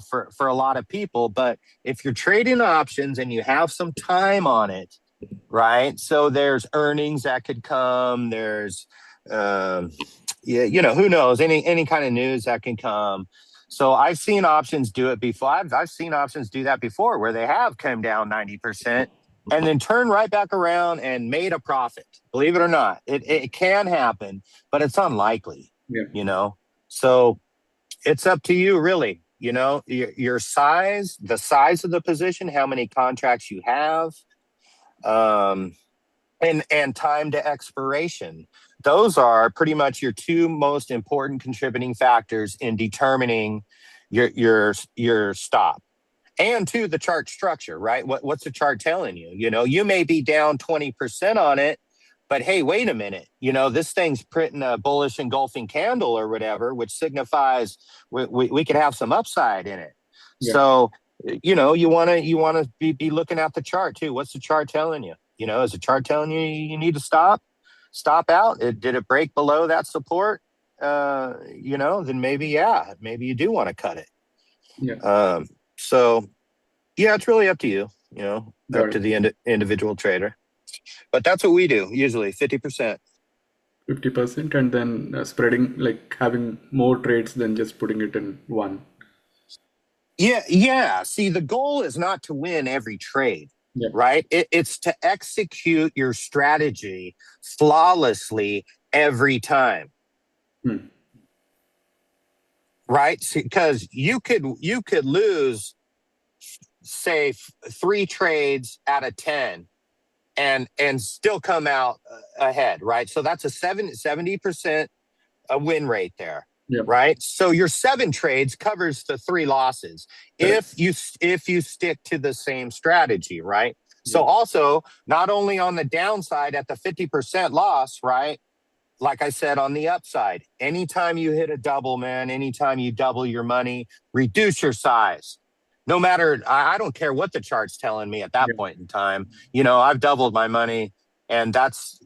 for a lot of people. But if you're trading options and you have some time on it, right? So there's earnings that could come. There's, um, yeah, who knows? Any kind of news that can come. So I've seen options do it before. I've seen options do that before, where they have come down 90% and then turn right back around and made a profit. Believe it or not, it can happen, but it's unlikely. Yeah. You know, so it's up to you, really. Your size, the size of the position, how many contracts you have, um, and time to expiration. Those are pretty much your two most important contributing factors in determining your stop. And to the chart structure, right? What's the chart telling you? You may be down 20% on it, but hey, wait a minute. This thing's printing a bullish engulfing candle or whatever, which signifies we could have some upside in it. Yeah. So, you want to be looking at the chart too. What's the chart telling you? Is the chart telling you need to stop out? Did it break below that support? Then maybe you do want to cut it. Yeah. So yeah, it's really up to you, Got up to it. the individual trader. But that's what we do usually, 50%. 50% and then spreading, like having more trades than just putting it in one. Yeah, yeah. See, the goal is not to win every trade, Yeah. right? It's to execute your strategy flawlessly every time, Hmm. right? Because you could lose, say, 3 trades out of 10 and still come out ahead, right? So that's a 70% a win rate there, Yeah. right? So your 7 trades covers the 3 losses Correct. if you stick to the same strategy, right? So also, not only on the downside at the 50% loss, right? Like I said, on the upside, anytime you hit a double, man, anytime you double your money, reduce your size. No matter, I don't care what the chart's telling me at that Yeah. point in time. I've doubled my money, and that's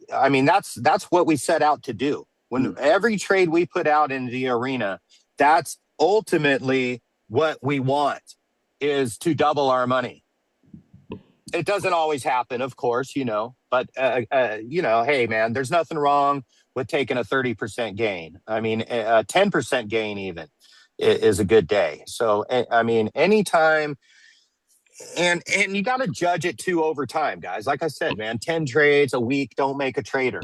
what we set out to do. When Mm. every trade we put out in the arena, that's ultimately what we want, is to double our money. It doesn't always happen, of course, but hey, man, there's nothing wrong with taking a 30% gain. I mean, a 10% gain even is a good day. So, I mean, anytime, and you got to judge it too over time, guys. Like I said, man, 10 trades a week don't make a trader.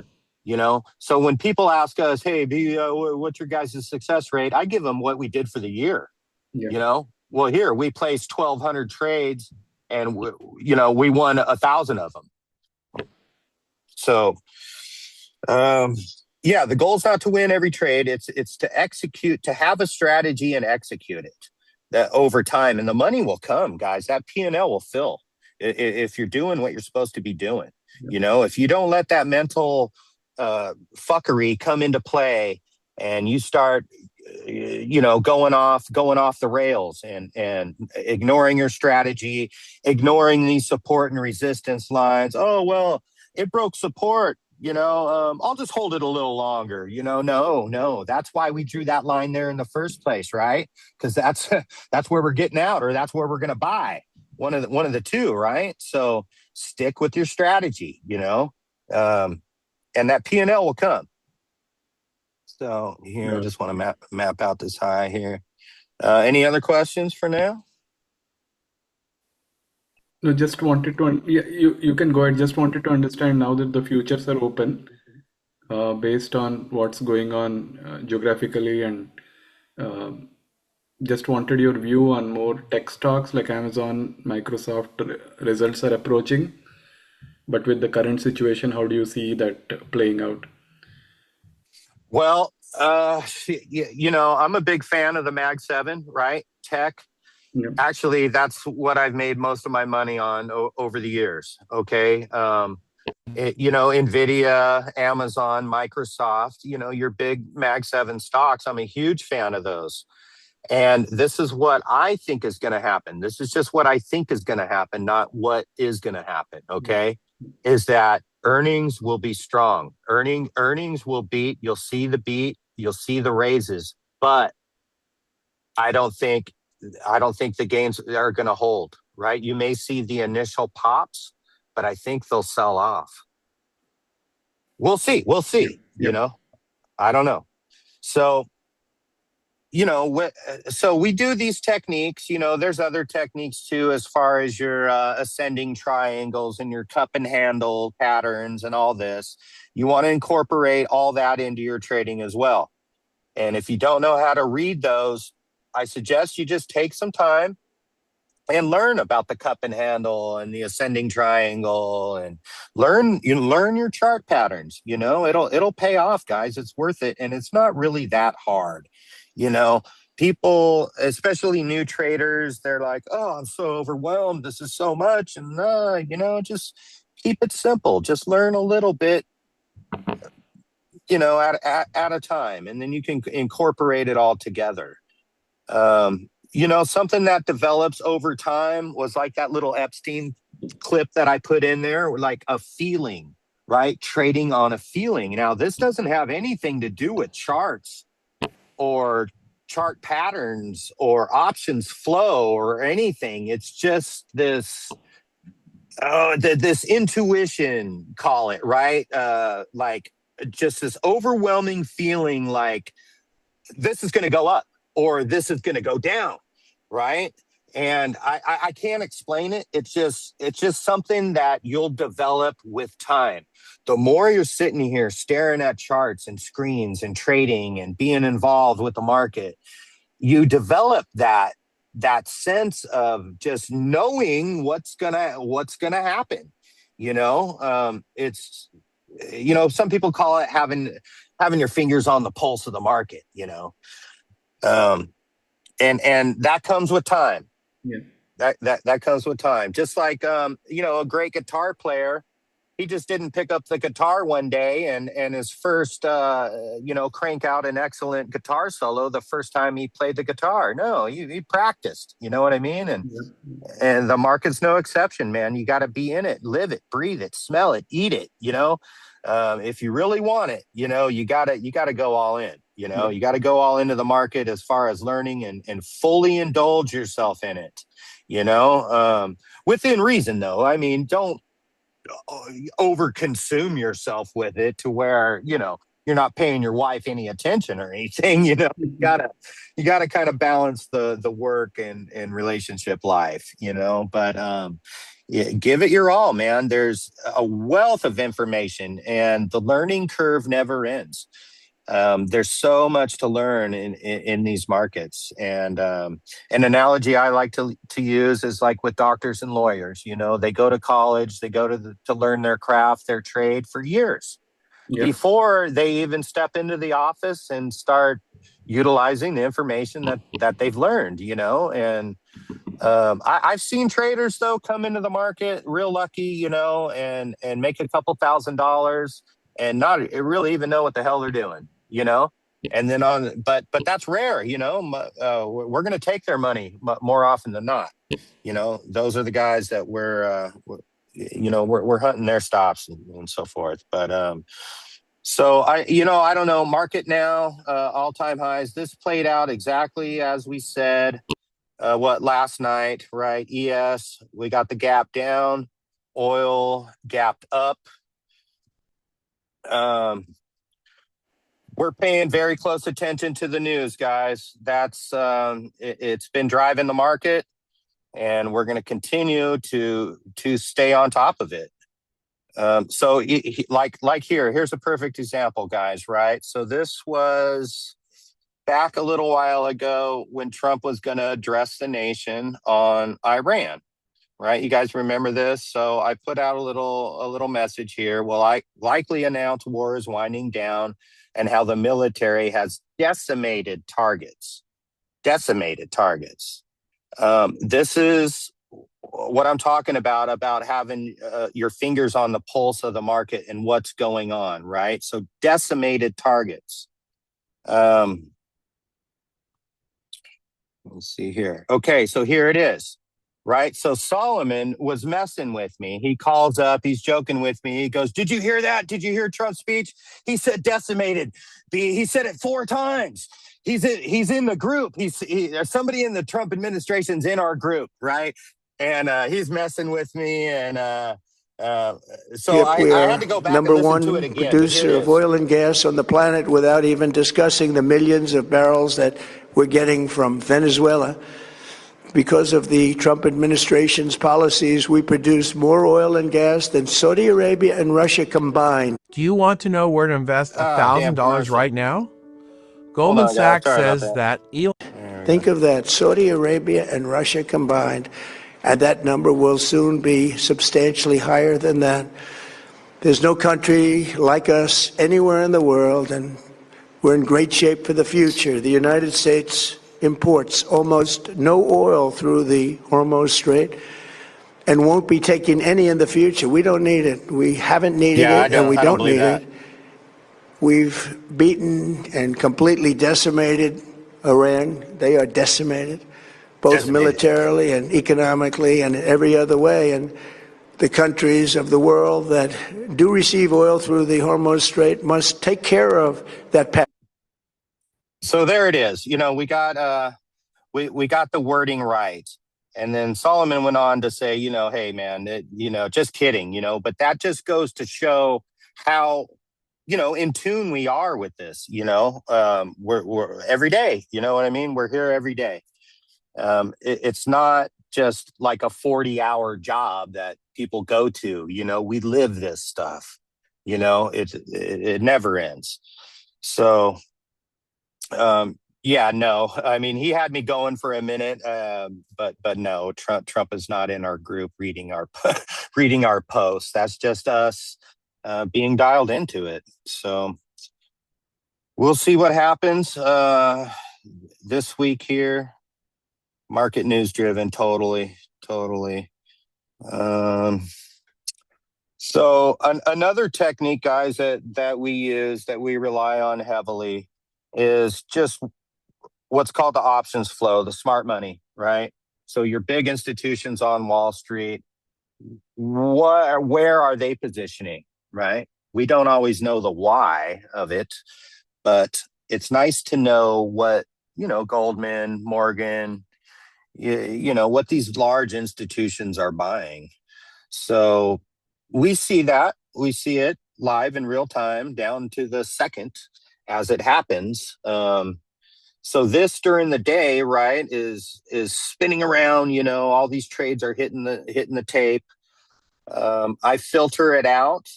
So when people ask us, hey, what's your guys' success rate? I give them what we did for the year. Yeah. Well, here we placed 1,200 trades, and we won 1,000 of them. So, yeah, the goal is not to win every trade. It's to execute, to have a strategy and execute it that over time, and the money will come, guys. That P&L will fill if you're doing what you're supposed to be doing. If you don't let that mental fuckery come into play, and you start going off the rails and ignoring your strategy, ignoring these support and resistance lines. Oh, well, it broke support. I'll just hold it a little longer. No, that's why we drew that line there in the first place, right? Because that's that's where we're getting out, or that's where we're going to buy. One of the two, right? So stick with your strategy, and that P&L will come. So here, I just want to map out this high here. Any other questions for now? No, just wanted to, yeah, you can go ahead. Just wanted to understand now that the futures are open, based on what's going on geographically, and just wanted your view on more tech stocks like Amazon, Microsoft. Results are approaching, but with the current situation, how do you see that playing out? Well, I'm a big fan of the Mag 7, right? Tech. Yeah. Actually, that's what I've made most of my money on over the years. Okay. NVIDIA, Amazon, Microsoft, your big Mag 7 stocks. I'm a huge fan of those. And this is what I think is going to happen. This is just what I think is going to happen, not what is going to happen. Okay. Is that earnings will be strong. Earnings will beat. You'll see the beat. You'll see the raises. But I don't think the gains are going to hold, right? You may see the initial pops, but I think they'll sell off. We'll see. Yeah. I don't know. So, so we do these techniques. There's other techniques too, as far as your ascending triangles and your cup and handle patterns and all this. You want to incorporate all that into your trading as well. And if you don't know how to read those, I suggest you just take some time and learn about the cup and handle and the ascending triangle, and learn your chart patterns. It'll pay off, guys. It's worth it, and it's not really that hard. People, especially new traders, they're like, oh, I'm so overwhelmed, this is so much. And just keep it simple. Just learn a little bit, at a time, and then you can incorporate it all together. Something that develops over time was like that little Epstein clip that I put in there, like a feeling, right? Trading on a feeling. Now, this doesn't have anything to do with charts or chart patterns or options flow or anything. It's just this this intuition, call it, right? Like just this overwhelming feeling like this is going to go up or this is going to go down, right? And I can't explain it. It's just something that you'll develop with time. The more you're sitting here staring at charts and screens and trading and being involved with the market, you develop that sense of just knowing what's gonna happen. It's some people call it having your fingers on the pulse of the market. And that comes with time. Yeah. That comes with time. Just like a great guitar player, he just didn't pick up the guitar one day and his first crank out an excellent guitar solo the first time he played the guitar. No, he practiced. You know what I mean? And the market's no exception, man. You got to be in it, live it, breathe it, smell it, eat it. If you really want it, you gotta go all in. Yep. You got to go all into the market as far as learning and fully indulge yourself in it. Within reason, though. I mean, don't overconsume yourself with it to where you're not paying your wife any attention or anything. You gotta kind of balance the work and relationship life. But yeah, give it your all, man. There's a wealth of information and the learning curve never ends. There's so much to learn in these markets. And an analogy I like to use is like with doctors and lawyers. They go to college, they go to learn their craft, their trade for years Yep. before they even step into the office and start utilizing the information that they've learned. And I've seen traders though come into the market real lucky, and make a couple $1,000s and not really even know what the hell they're doing. And then but that's rare. We're going to take their money more often than not. Those are the guys that we're hunting their stops and so forth. But so I don't know. Market now, all-time highs. This played out exactly as we said. Last night, right? ES, we got the gap down, oil gapped up. Um, we're paying very close attention to the news, guys. It's been driving the market, and we're going to continue to stay on top of it. So like here's a perfect example, guys, right? So this was back a little while ago when Trump was going to address the nation on Iran, right? You guys remember this? So I put out a little message here. Well, I likely announce war is winding down and how the military has decimated targets. Decimated targets. This is what I'm talking about having your fingers on the pulse of the market and what's going on, right? So decimated targets. Let's see here. Okay, so here it is, right? So Solomon was messing with me. He calls up, he's joking with me. He goes, "Did you hear that? Did you hear Trump's speech? He said decimated. He said it 4 times. He's in the group. Somebody in the Trump administration's in our group, right? And he's messing with me, and so Yep, we I had are to go back and number listen to it one again. But here it producer of is. oil and gas on the planet without even discussing the millions of barrels that we're getting from Venezuela. Because of the Trump administration's policies, we produce more oil and gas than Saudi Arabia and Russia combined. Do you want to know where to invest Damn $1,000 commercial. right now? Hold Goldman on, guys. Sachs Sorry about says that. that Elon. There we go. Think of that, Saudi Arabia and Russia combined, and that number will soon be substantially higher than that. There's no country like us anywhere in the world, and we're in great shape for the future. The United States imports almost no oil through the Hormuz Strait and won't be taking any in the future. We don't need it. We haven't needed Yeah, it, and we I don't don't believe need that. it. We've beaten and completely decimated Iran. They are decimated, both Decimated. militarily and economically and in every other way. And the countries of the world that do receive oil through the Hormuz Strait must take care of that path. So there it is. We got the wording right. And then Solomon went on to say, hey man, just kidding, but that just goes to show how, in tune we are with this, we're every day, you know what I mean? We're here every day. It's not just like a 40-hour job that people go to, we live this stuff, it never ends. So, yeah, no, I mean, he had me going for a minute, but no, Trump is not in our group reading our reading our posts. That's just us being dialed into it. So we'll see what happens this week here. Market news driven, totally. totally. So another technique, guys, that we use, that we rely on heavily, is just what's called the options flow, the smart money, right? So your big institutions on Wall Street, where are they positioning, right? We don't always know the why of it, but it's nice to know what, Goldman, Morgan, what these large institutions are buying. So we see that. We see it live in real time down to the second as it happens. So this during the day, right, is spinning around. All these trades are hitting the tape. I filter it out.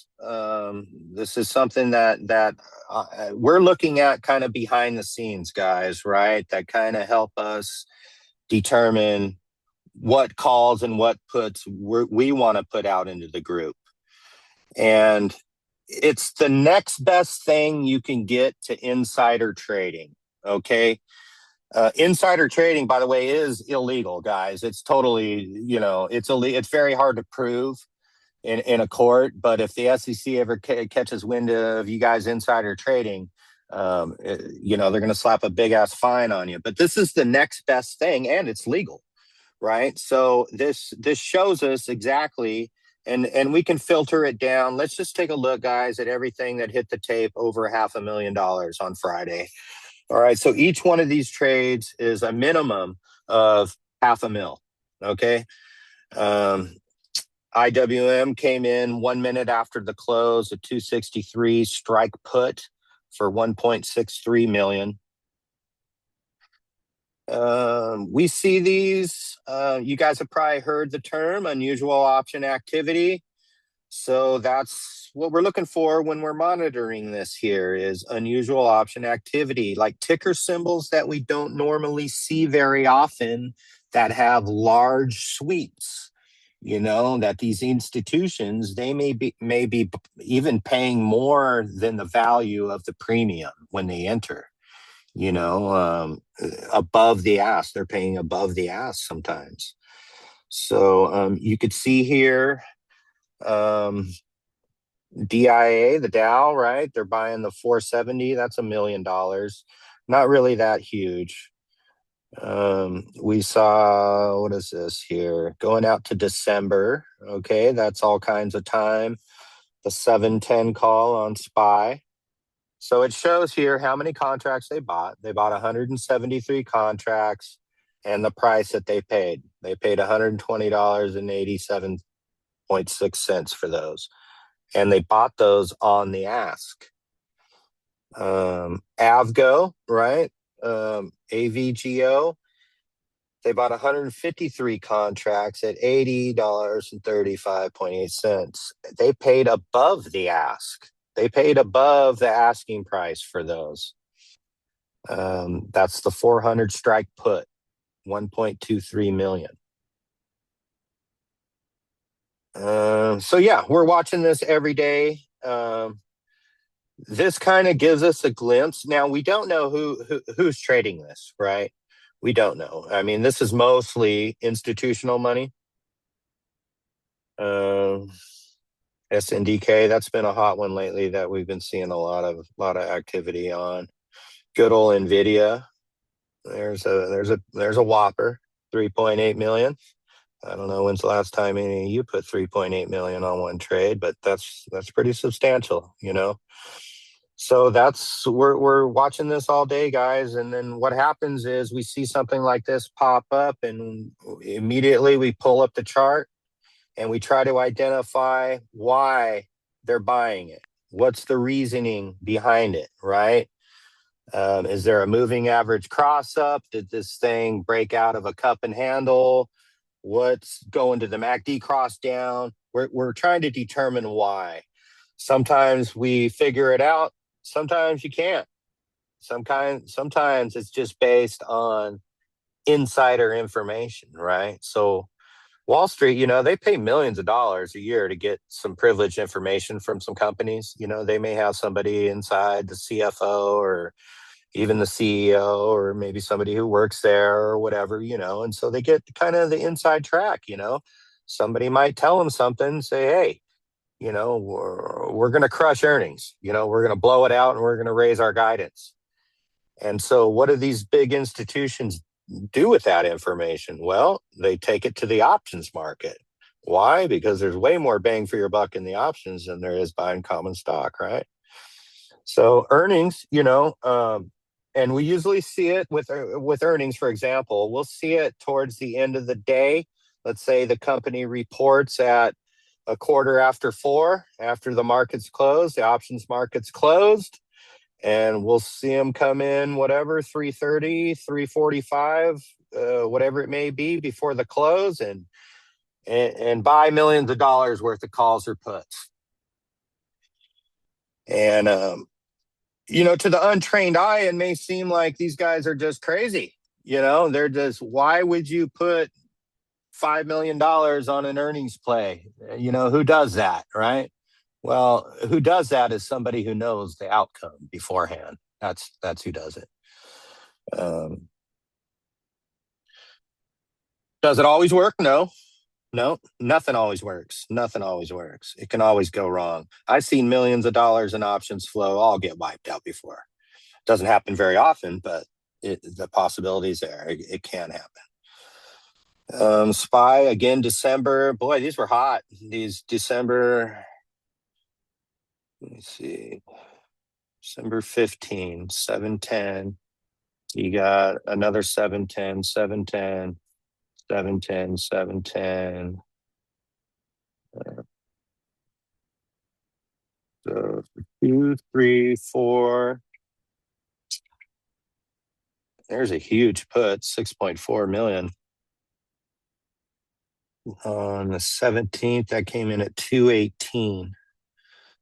This is something that we're looking at kind of behind the scenes, guys, right? That kind of help us determine what calls and what puts we want to put out into the group. And it's the next best thing you can get to insider trading. Okay. Insider trading, by the way, is illegal, guys. It's totally, it's illegal. It's very hard to prove in a court. But if the SEC ever catches wind of you guys insider trading, they're going to slap a big ass fine on you. But this is the next best thing, and it's legal, right? So this shows us exactly, and we can filter it down. Let's just take a look, guys, at everything that hit the tape over $500,000 on Friday. All right, so each one of these trades is a minimum of $500,000. Okay. IWM came in 1 minute after the close, a 263 strike put for 1.63 million. We see these. You guys have probably heard the term unusual option activity. So that's what we're looking for when we're monitoring this here, is unusual option activity, like ticker symbols that we don't normally see very often that have large sweeps. That these institutions, they may be even paying more than the value of the premium when they enter. Above the ask. They're paying above the ask sometimes. So you could see here, DIA, the Dow, right? They're buying the 470. That's $1 million. Not really that huge. We saw, what is this here? Going out to December. Okay, that's all kinds of time. The 710 call on SPY. So it shows here how many contracts they bought. They bought 173 contracts and the price that they paid. They paid $120.87.6 for those. And they bought those on the ask. Avgo, right? AVGO, they bought 153 contracts at $80.35.8. They paid above the ask. They paid above the asking price for those. That's the 400 strike put, 1.23 million. So yeah, we're watching this every day. This kind of gives us a glimpse. Now, we don't know who's trading this, right? We don't know. I mean, this is mostly institutional money. SNDK, that's been a hot one lately that we've been seeing a lot of activity on. Good old Nvidia. There's a whopper, 3.8 million. I don't know when's the last time any of you put 3.8 million on one trade, but that's pretty substantial, So we're watching this all day, guys. And then what happens is we see something like this pop up, and immediately we pull up the chart and we try to identify why they're buying it. What's the reasoning behind it, right? Is there a moving average cross up? Did this thing break out of a cup and handle? What's going to the MACD cross down? We're trying to determine why. Sometimes we figure it out. Sometimes you can't. Sometimes it's just based on insider information, right? So Wall Street, they pay millions of dollars a year to get some privileged information from some companies. They may have somebody inside, the CFO or even the CEO or maybe somebody who works there or whatever, and so they get kind of the inside track. Somebody might tell them something, say, hey, we're going to crush earnings, we're going to blow it out and we're going to raise our guidance. And so what do these big institutions do with that information? Well, they take it to the options market. Why? Because there's way more bang for your buck in the options than there is buying common stock, right? So earnings, and we usually see it with earnings, for example, we'll see it towards the end of the day. Let's say the company reports at a quarter after 4, after the market's closed, the options market's closed, and we'll see them come in, whatever, 3:30, 3:45, whatever it may be before the close, and buy millions of dollars worth of calls or puts. And, to the untrained eye, it may seem like these guys are just crazy. They're just, why would you put $5 million on an earnings play? Who does that, right? Well, who does that is somebody who knows the outcome beforehand. That's who does it. Does it always work? No, nothing always works. Nothing always works. It can always go wrong. I've seen millions of dollars in options flow all get wiped out before. Doesn't happen very often, but the possibility is there. It can happen. SPY again, December. Boy, these were hot. These December. Let me see. December 15, 710. You got another 710, 710, 710, 710. So 2, 3, 4. There's a huge put, 6.4 million. On the 17th, that came in at 218.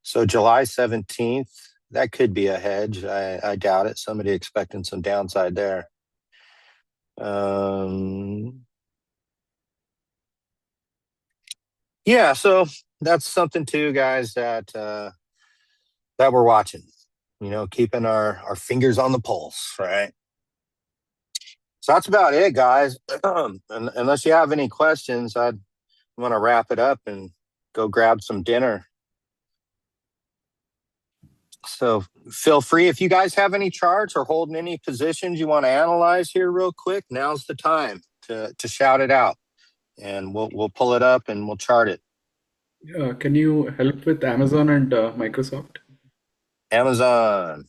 So July 17th, that could be a hedge. I doubt it. Somebody expecting some downside there. Yeah, so that's something too, guys, that we're watching. Keeping our fingers on the pulse, right? So that's about it, guys. Unless you have any questions, I'd want to wrap it up and go grab some dinner. So feel free. If you guys have any charts or holding any positions you want to analyze here real quick, now's the time to shout it out. And we'll pull it up and we'll chart it. Can you help with Amazon and Microsoft? Amazon.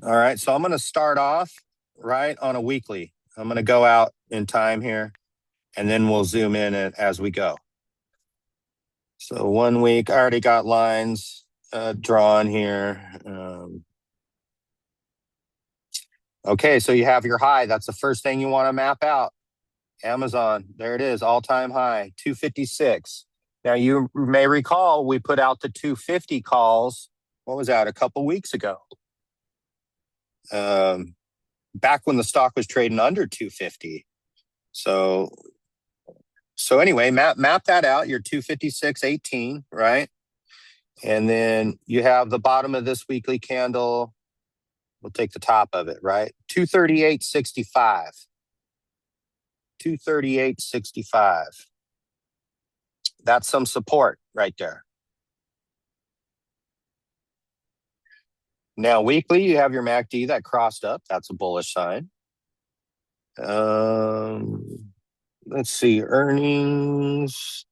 All right, so I'm going to start off right on a weekly. I'm going to go out in time here, and then we'll zoom in as we go. So 1 week, I already got lines drawn here. Okay, so you have your high. That's the first thing you want to map out. Amazon, there it is, all-time high, 256. Now, you may recall we put out the 250 calls, what was that, a couple weeks ago? Back when the stock was trading under 250. So anyway, map that out, your 256.18, right? And then you have the bottom of this weekly candle. We'll take the top of it, right? 238.65. 238.65. That's some support right there. Now, weekly, you have your MACD that crossed up. That's a bullish sign. Let's see, earnings.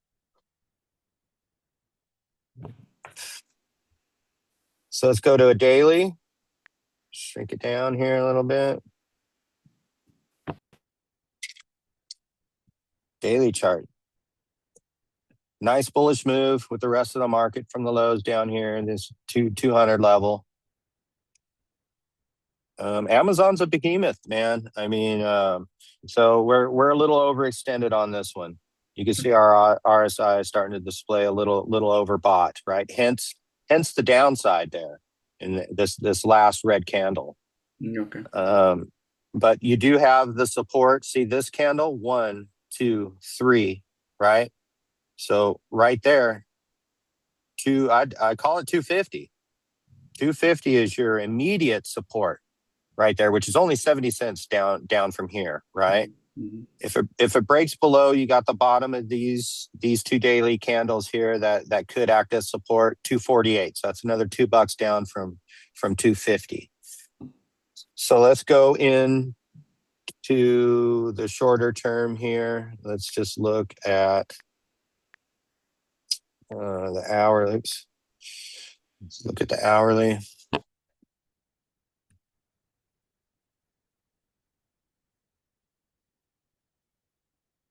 So let's go to a daily. Shrink it down here a little bit. Daily chart. Nice bullish move with the rest of the market from the lows down here in this 200 level. Amazon's a behemoth, man. I mean, so we're a little overextended on this one. You can see our RSI is starting to display a little overbought, right? Hence the downside there in this last red candle. Okay. But you do have the support. See this candle, 1, 2, 3, right? So right there, I call it 250. 250 is your immediate support right there, which is only 70 cents down from here, right? Mhm. If it breaks below, you got the bottom of these two daily candles here that could act as support, 248. So that's another $2 down from 250. So let's go in to the shorter term here. Let's just look at the hourly. Let's look at the hourly.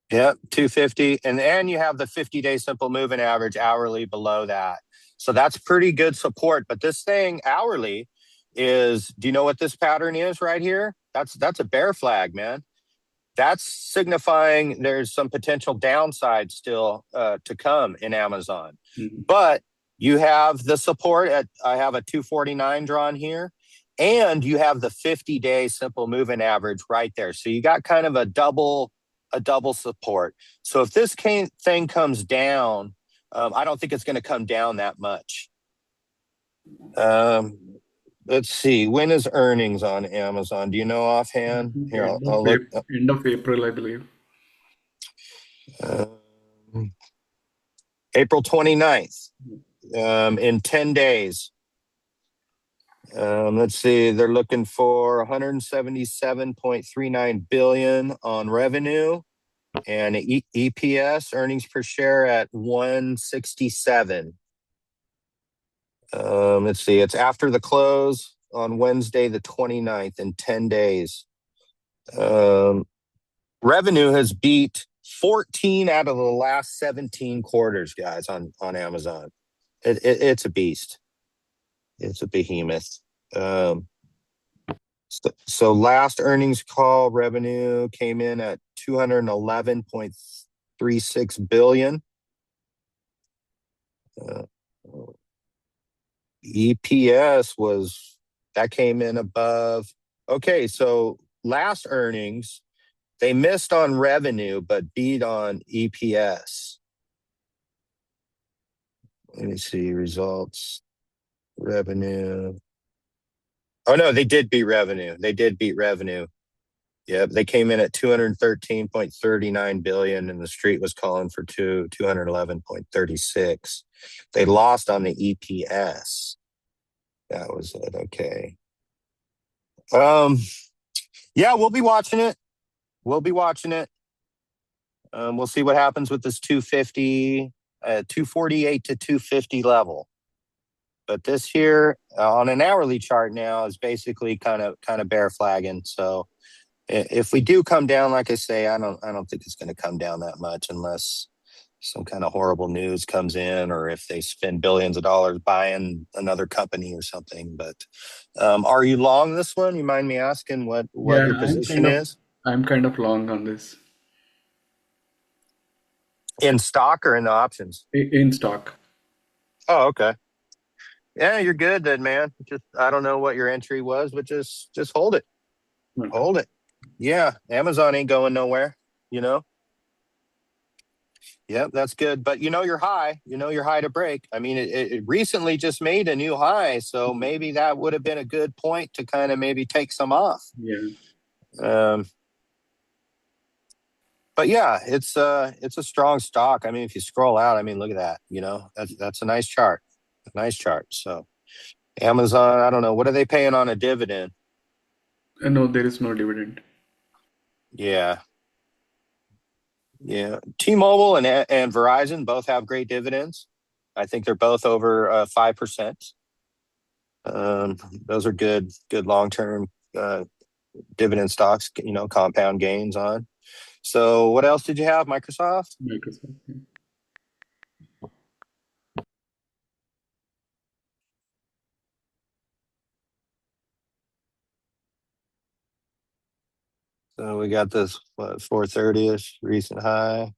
Yep, 250. And you have the 50-day simple moving average hourly below that. So that's pretty good support. But this thing hourly is, do you know what this pattern is right here? That's a bear flag, man. That's signifying there's some potential downside still to come in Amazon. Mhm. But you have the support I have a 249 drawn here, and you have the 50-day simple moving average right there. So you got kind of a double support. So if this thing comes down, I don't think it's going to come down that much. Let's see. When is earnings on Amazon? Do you know offhand? Here, I'll look. End of April, I believe. April 29th, in 10 days. Let's see, they're looking for 177.39 billion on revenue, and EPS, earnings per share, at 167. Let's see, it's after the close on Wednesday the 29th, in 10 days. Revenue has beat 14 out of the last 17 quarters, guys, on Amazon. It's a beast. It's a behemoth. So last earnings call revenue came in at 211.36 billion. EPS came in above. Okay, so last earnings, they missed on revenue but beat on EPS. Let me see results. Revenue. Oh no, they did beat revenue. Yep, they came in at 213.39 billion, and the street was calling for 211.36. They lost on the EPS. That was it. Okay. Yeah, we'll be watching it. We'll see what happens with this 250, 248 to 250 level. But this here on an hourly chart now is basically kind of bear flagging. So if we do come down, like I say, I don't think it's going to come down that much unless some kind of horrible news comes in, or if they spend billions of dollars buying another company or something. But are you long this one? You mind me asking what Yeah, your position is I'm kind of long on this in stock or in the options? in stock. Oh, okay. Yeah, you're good then, man. Just I don't know what your entry was, but just hold it. Okay. Hold it. Yeah, Amazon ain't going nowhere, you know? Yep, that's good. But you're high. You're high to break. I mean, it recently just made a new high, so maybe that would have been a good point to kind of maybe take some off. Yeah. But yeah, it's a strong stock. I mean, if you scroll out, I mean, look at that. That's a nice chart. A nice chart. So Amazon, I don't know, what are they paying on a dividend? No, there is no dividend. Yeah. Yeah. T-Mobile and Verizon both have great dividends. I think they're both over 5%. Those are good long-term dividend stocks, compound gains on. So what else did you have? Microsoft? Microsoft. Yeah. So we got this, 430-ish recent high.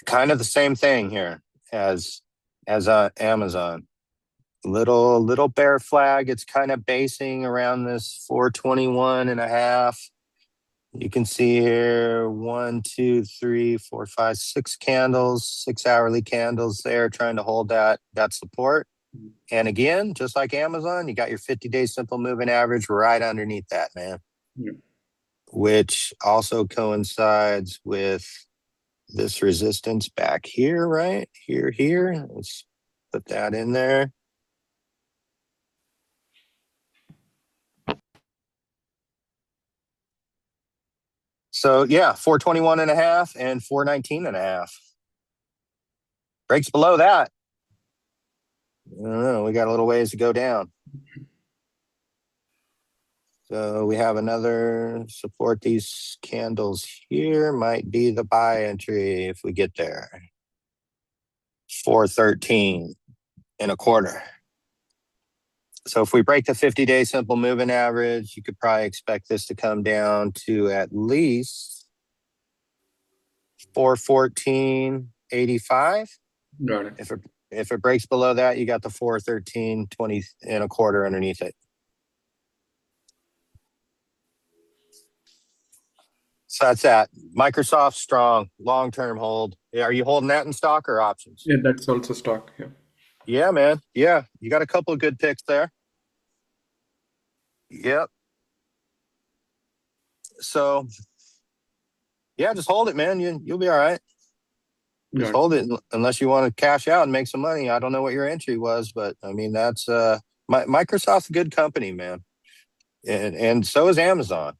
Kind of the same thing here as Amazon. Little bear flag. It's kind of basing around this 421.5. You can see here 1, 2, 3, 4, 5, 6 candles, 6 hourly candles there trying to hold that support. And again, just like Amazon, you got your 50-day simple moving average right underneath that, man. Yeah. Which also coincides with this resistance back here, right? Here. Let's put that in there. So yeah, 421.5 and 419.5. Breaks below that. I don't know. We got a little ways to go down. So we have another support. These candles here might be the buy entry if we get there. 413.25. So if we break the 50-day simple moving average, you could probably expect this to come down to at least 414.85. Got it. If it breaks below that, you got the 413.25 underneath it. So that's that. Microsoft strong, long-term hold. Are you holding that in stock or options? Yeah, that's also stock. Yeah. Yeah, man. Yeah, you got a couple of good picks there. Yep. So, yeah, just hold it, man. You'll be all right. Just hold it unless you want to cash out and make some money. I don't know what your entry was, but I mean that's Microsoft's a good company, man, and so is Amazon.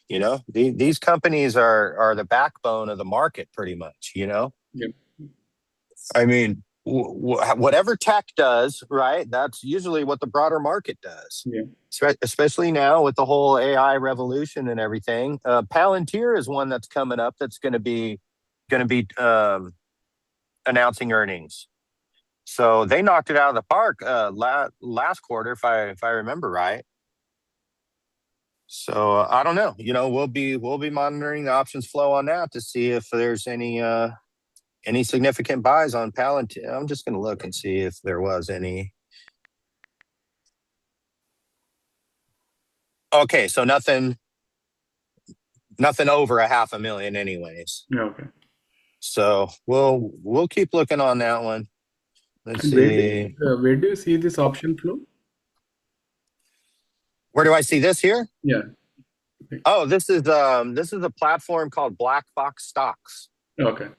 You know, these companies are the backbone of the market, pretty much. You know, Yeah. I mean, whatever tech does, right? That's usually what the broader market does. Yeah. Especially now with the whole AI revolution and everything. Palantir is one that's coming up. That's going to be announcing earnings. So they knocked it out of the park last quarter, if I remember right. So I don't know. You know, we'll be monitoring the options flow on that to see if there's any significant buys on Palantir. I'm just going to look and see if there was any. Okay, so nothing over 500,000 anyways. Yeah. Okay. So we'll keep looking on that one. Let's And see. where do you see this option flow? Where do I see this here? Yeah. Oh, this is a platform called Black Box Stocks. Okay.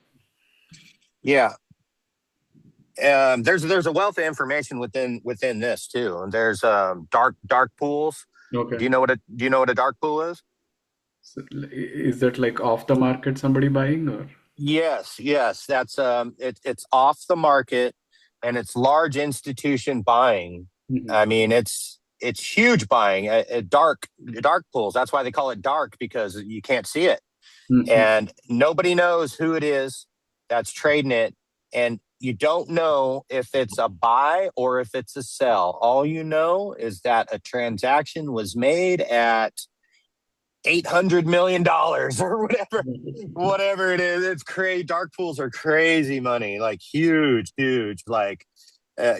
Yeah. There's a wealth of information within this too. And there's dark pools. Okay. Do you know what a dark pool is? So, is that like off the market somebody buying or? Yes. That's it's off the market and it's large institution buying. Mm-hmm. I mean, it's huge buying. Dark pools. That's why they call it dark, because you can't see it. Mm-hmm. And nobody knows who it is that's trading it. And you don't know if it's a buy or if it's a sell. All you know is that a transaction was made at $800 million or whatever it is. It's crazy. Dark pools are crazy money, like huge. Like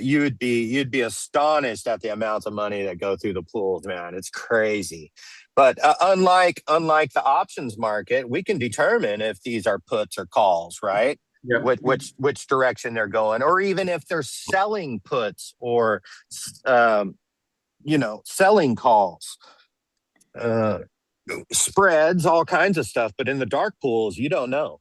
you'd be astonished at the amounts of money that go through the pools, man. It's crazy. But unlike the options market, we can determine if these are puts or calls, right? Yeah. Which direction they're going, or even if they're selling puts or selling calls. Spreads, all kinds of stuff. But in the dark pools, you don't know.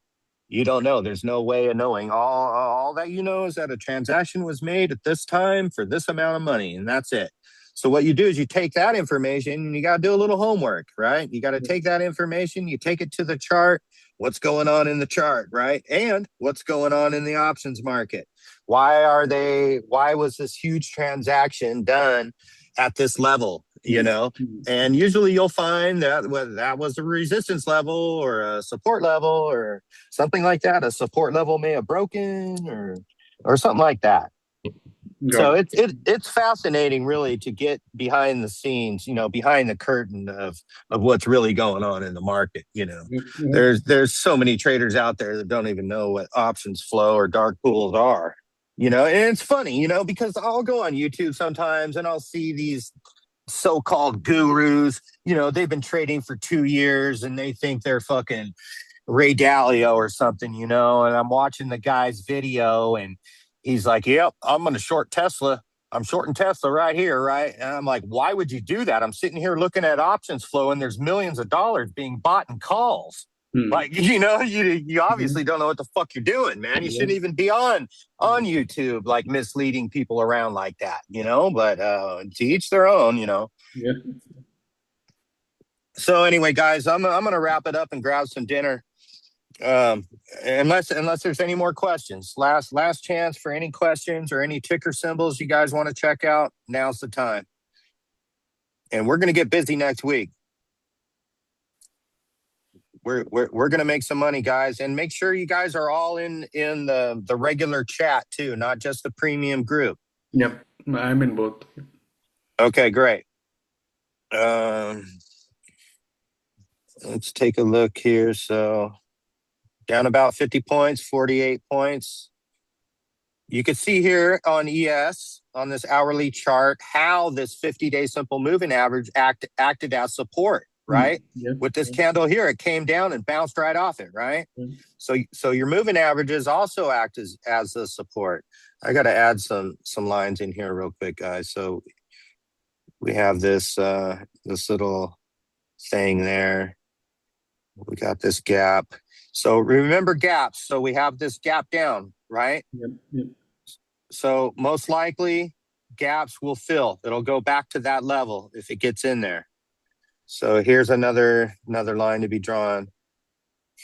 There's no way of knowing. All that you know is that a transaction was made at this time for this amount of money, and that's it. So what you do is you take that information and you got to do a little homework, right? You got to take that information, you take it to the chart, what's going on in the chart, right? And what's going on in the options market. Why was this huge transaction done at this level, you know? And usually you'll find that whether that was a resistance level or a support level or something like that. A support level may have broken or something like that. So Got it. it's fascinating, really, to get behind the scenes, behind the curtain of what's really going on in the market. Yep, yep, There's so many traders out there that don't even know what options flow or dark pools are. And it's funny, because I'll go on YouTube sometimes and I'll see these so-called gurus. They've been trading for 2 years and they think they're fucking Ray Dalio or something, and I'm watching the guy's video and he's like, yep, I'm going to short Tesla. I'm shorting Tesla right here, right? And I'm like, why would you do that? I'm sitting here looking at options flow and there's millions of dollars being bought in calls. Hmm. Like, you Mhm. obviously don't know what the fuck you're doing, man. You Yep. shouldn't even be on YouTube, like misleading people around like that, but to each their own. Yeah. So anyway, guys, I'm going to wrap it up and grab some dinner. Um, unless there's any more questions. Last chance for any questions or any ticker symbols you guys want to check out. Now's the time. And we're going to get busy next week. We're going to make some money, guys, and make sure you guys are all in the regular chat too, not just the premium group. Yep. I'm in both. Okay, great. Let's take a look here. So down about 50 points, 48 points. You can see here on ES, on this hourly chart, how this 50-day simple moving average acted as support, right? Yep. With this Yep. candle here, it came down and bounced right off it, right? Yep. So your moving averages also act as a support. I got to add some lines in here real quick, guys. So we have this little thing there. We got this gap. So remember gaps. So we have this gap down, right? Yep. Yep. So most likely gaps will fill. It'll go back to that level if it gets in there. So here's another line to be drawn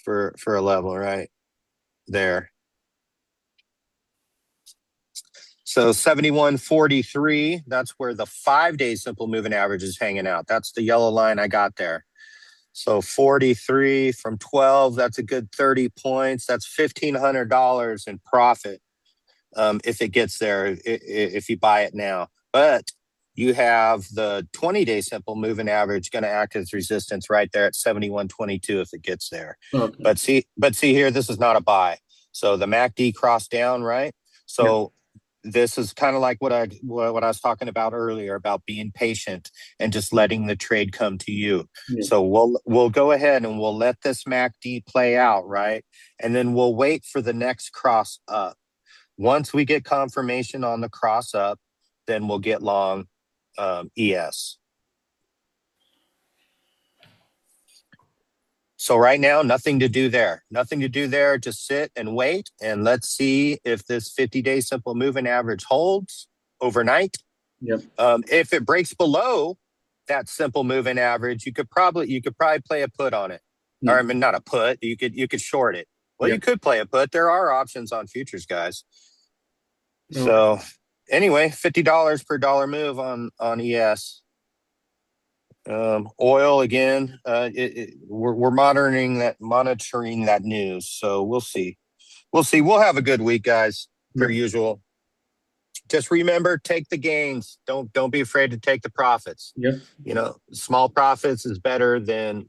for a level right there. So 71.43, that's where the 5-day simple moving average is hanging out. That's the yellow line I got there. So 43 from 12, that's a good 30 points. That's $1,500 in profit. If it gets there, if you buy it now. But you have the 20-day simple moving average going to act as resistance right there at 71.22 if it gets there. Okay. But see here, this is not a buy. So the MACD crossed down, right? So this is kind of like what I was talking about earlier about being patient and just letting the trade come to you. Yeah. So we'll go ahead and we'll let this MACD play out, right? And then we'll wait for the next cross up. Once we get confirmation on the cross up, then we'll get long ES. So right now, nothing to do there. Nothing to do there. Just sit and wait, and let's see if this 50-day simple moving average holds overnight. Yep. If it breaks below that simple moving average, you could probably play a put on it. Or I mean, not a put. You could short it. Well, you could play a put. There are options on futures, guys. So anyway, $50 per dollar move on ES. Oil again. We're monitoring that news. So we'll see. We'll have a good week, guys, per usual. Just remember, take the gains. Don't be afraid to take the profits. Yep. Small profits is better than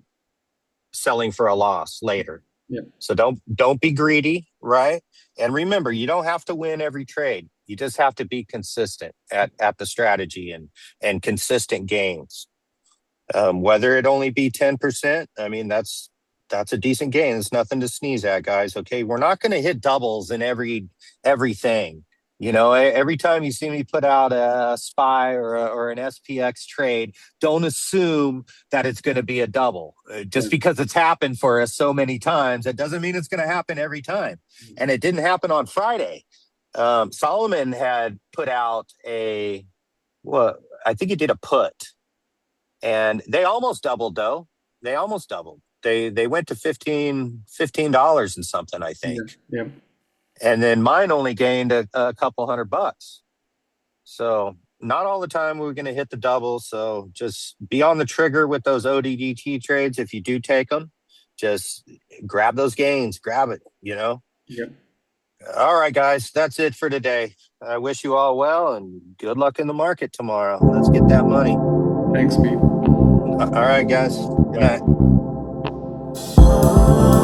selling for a loss later. Yep. So don't be greedy, right? And remember, you don't have to win every trade. You just have to be consistent at the strategy and consistent gains. Whether it only be 10%, I mean, that's a decent gain. It's nothing to sneeze at, guys. Okay, we're not going to hit doubles in everything. Every time you see me put out a SPY or an SPX trade, don't assume that it's going to be a double. Just because it's happened for us so many times, it doesn't mean it's going to happen every time. And it didn't happen on Friday. Solomon had put out I think he did a put. And they almost doubled, though. They almost doubled. They went to $15 and something, I think. Yeah. And then mine only gained a couple $100. So not all the time we're going to hit the double. So just be on the trigger with those ODDT trades. If you do take them, just grab those gains, grab it, Yep. All right, guys, that's it for today. I wish you all well and good luck in the market tomorrow. Let's get that money. Thanks, Pete. All right, guys. Good night. Bye.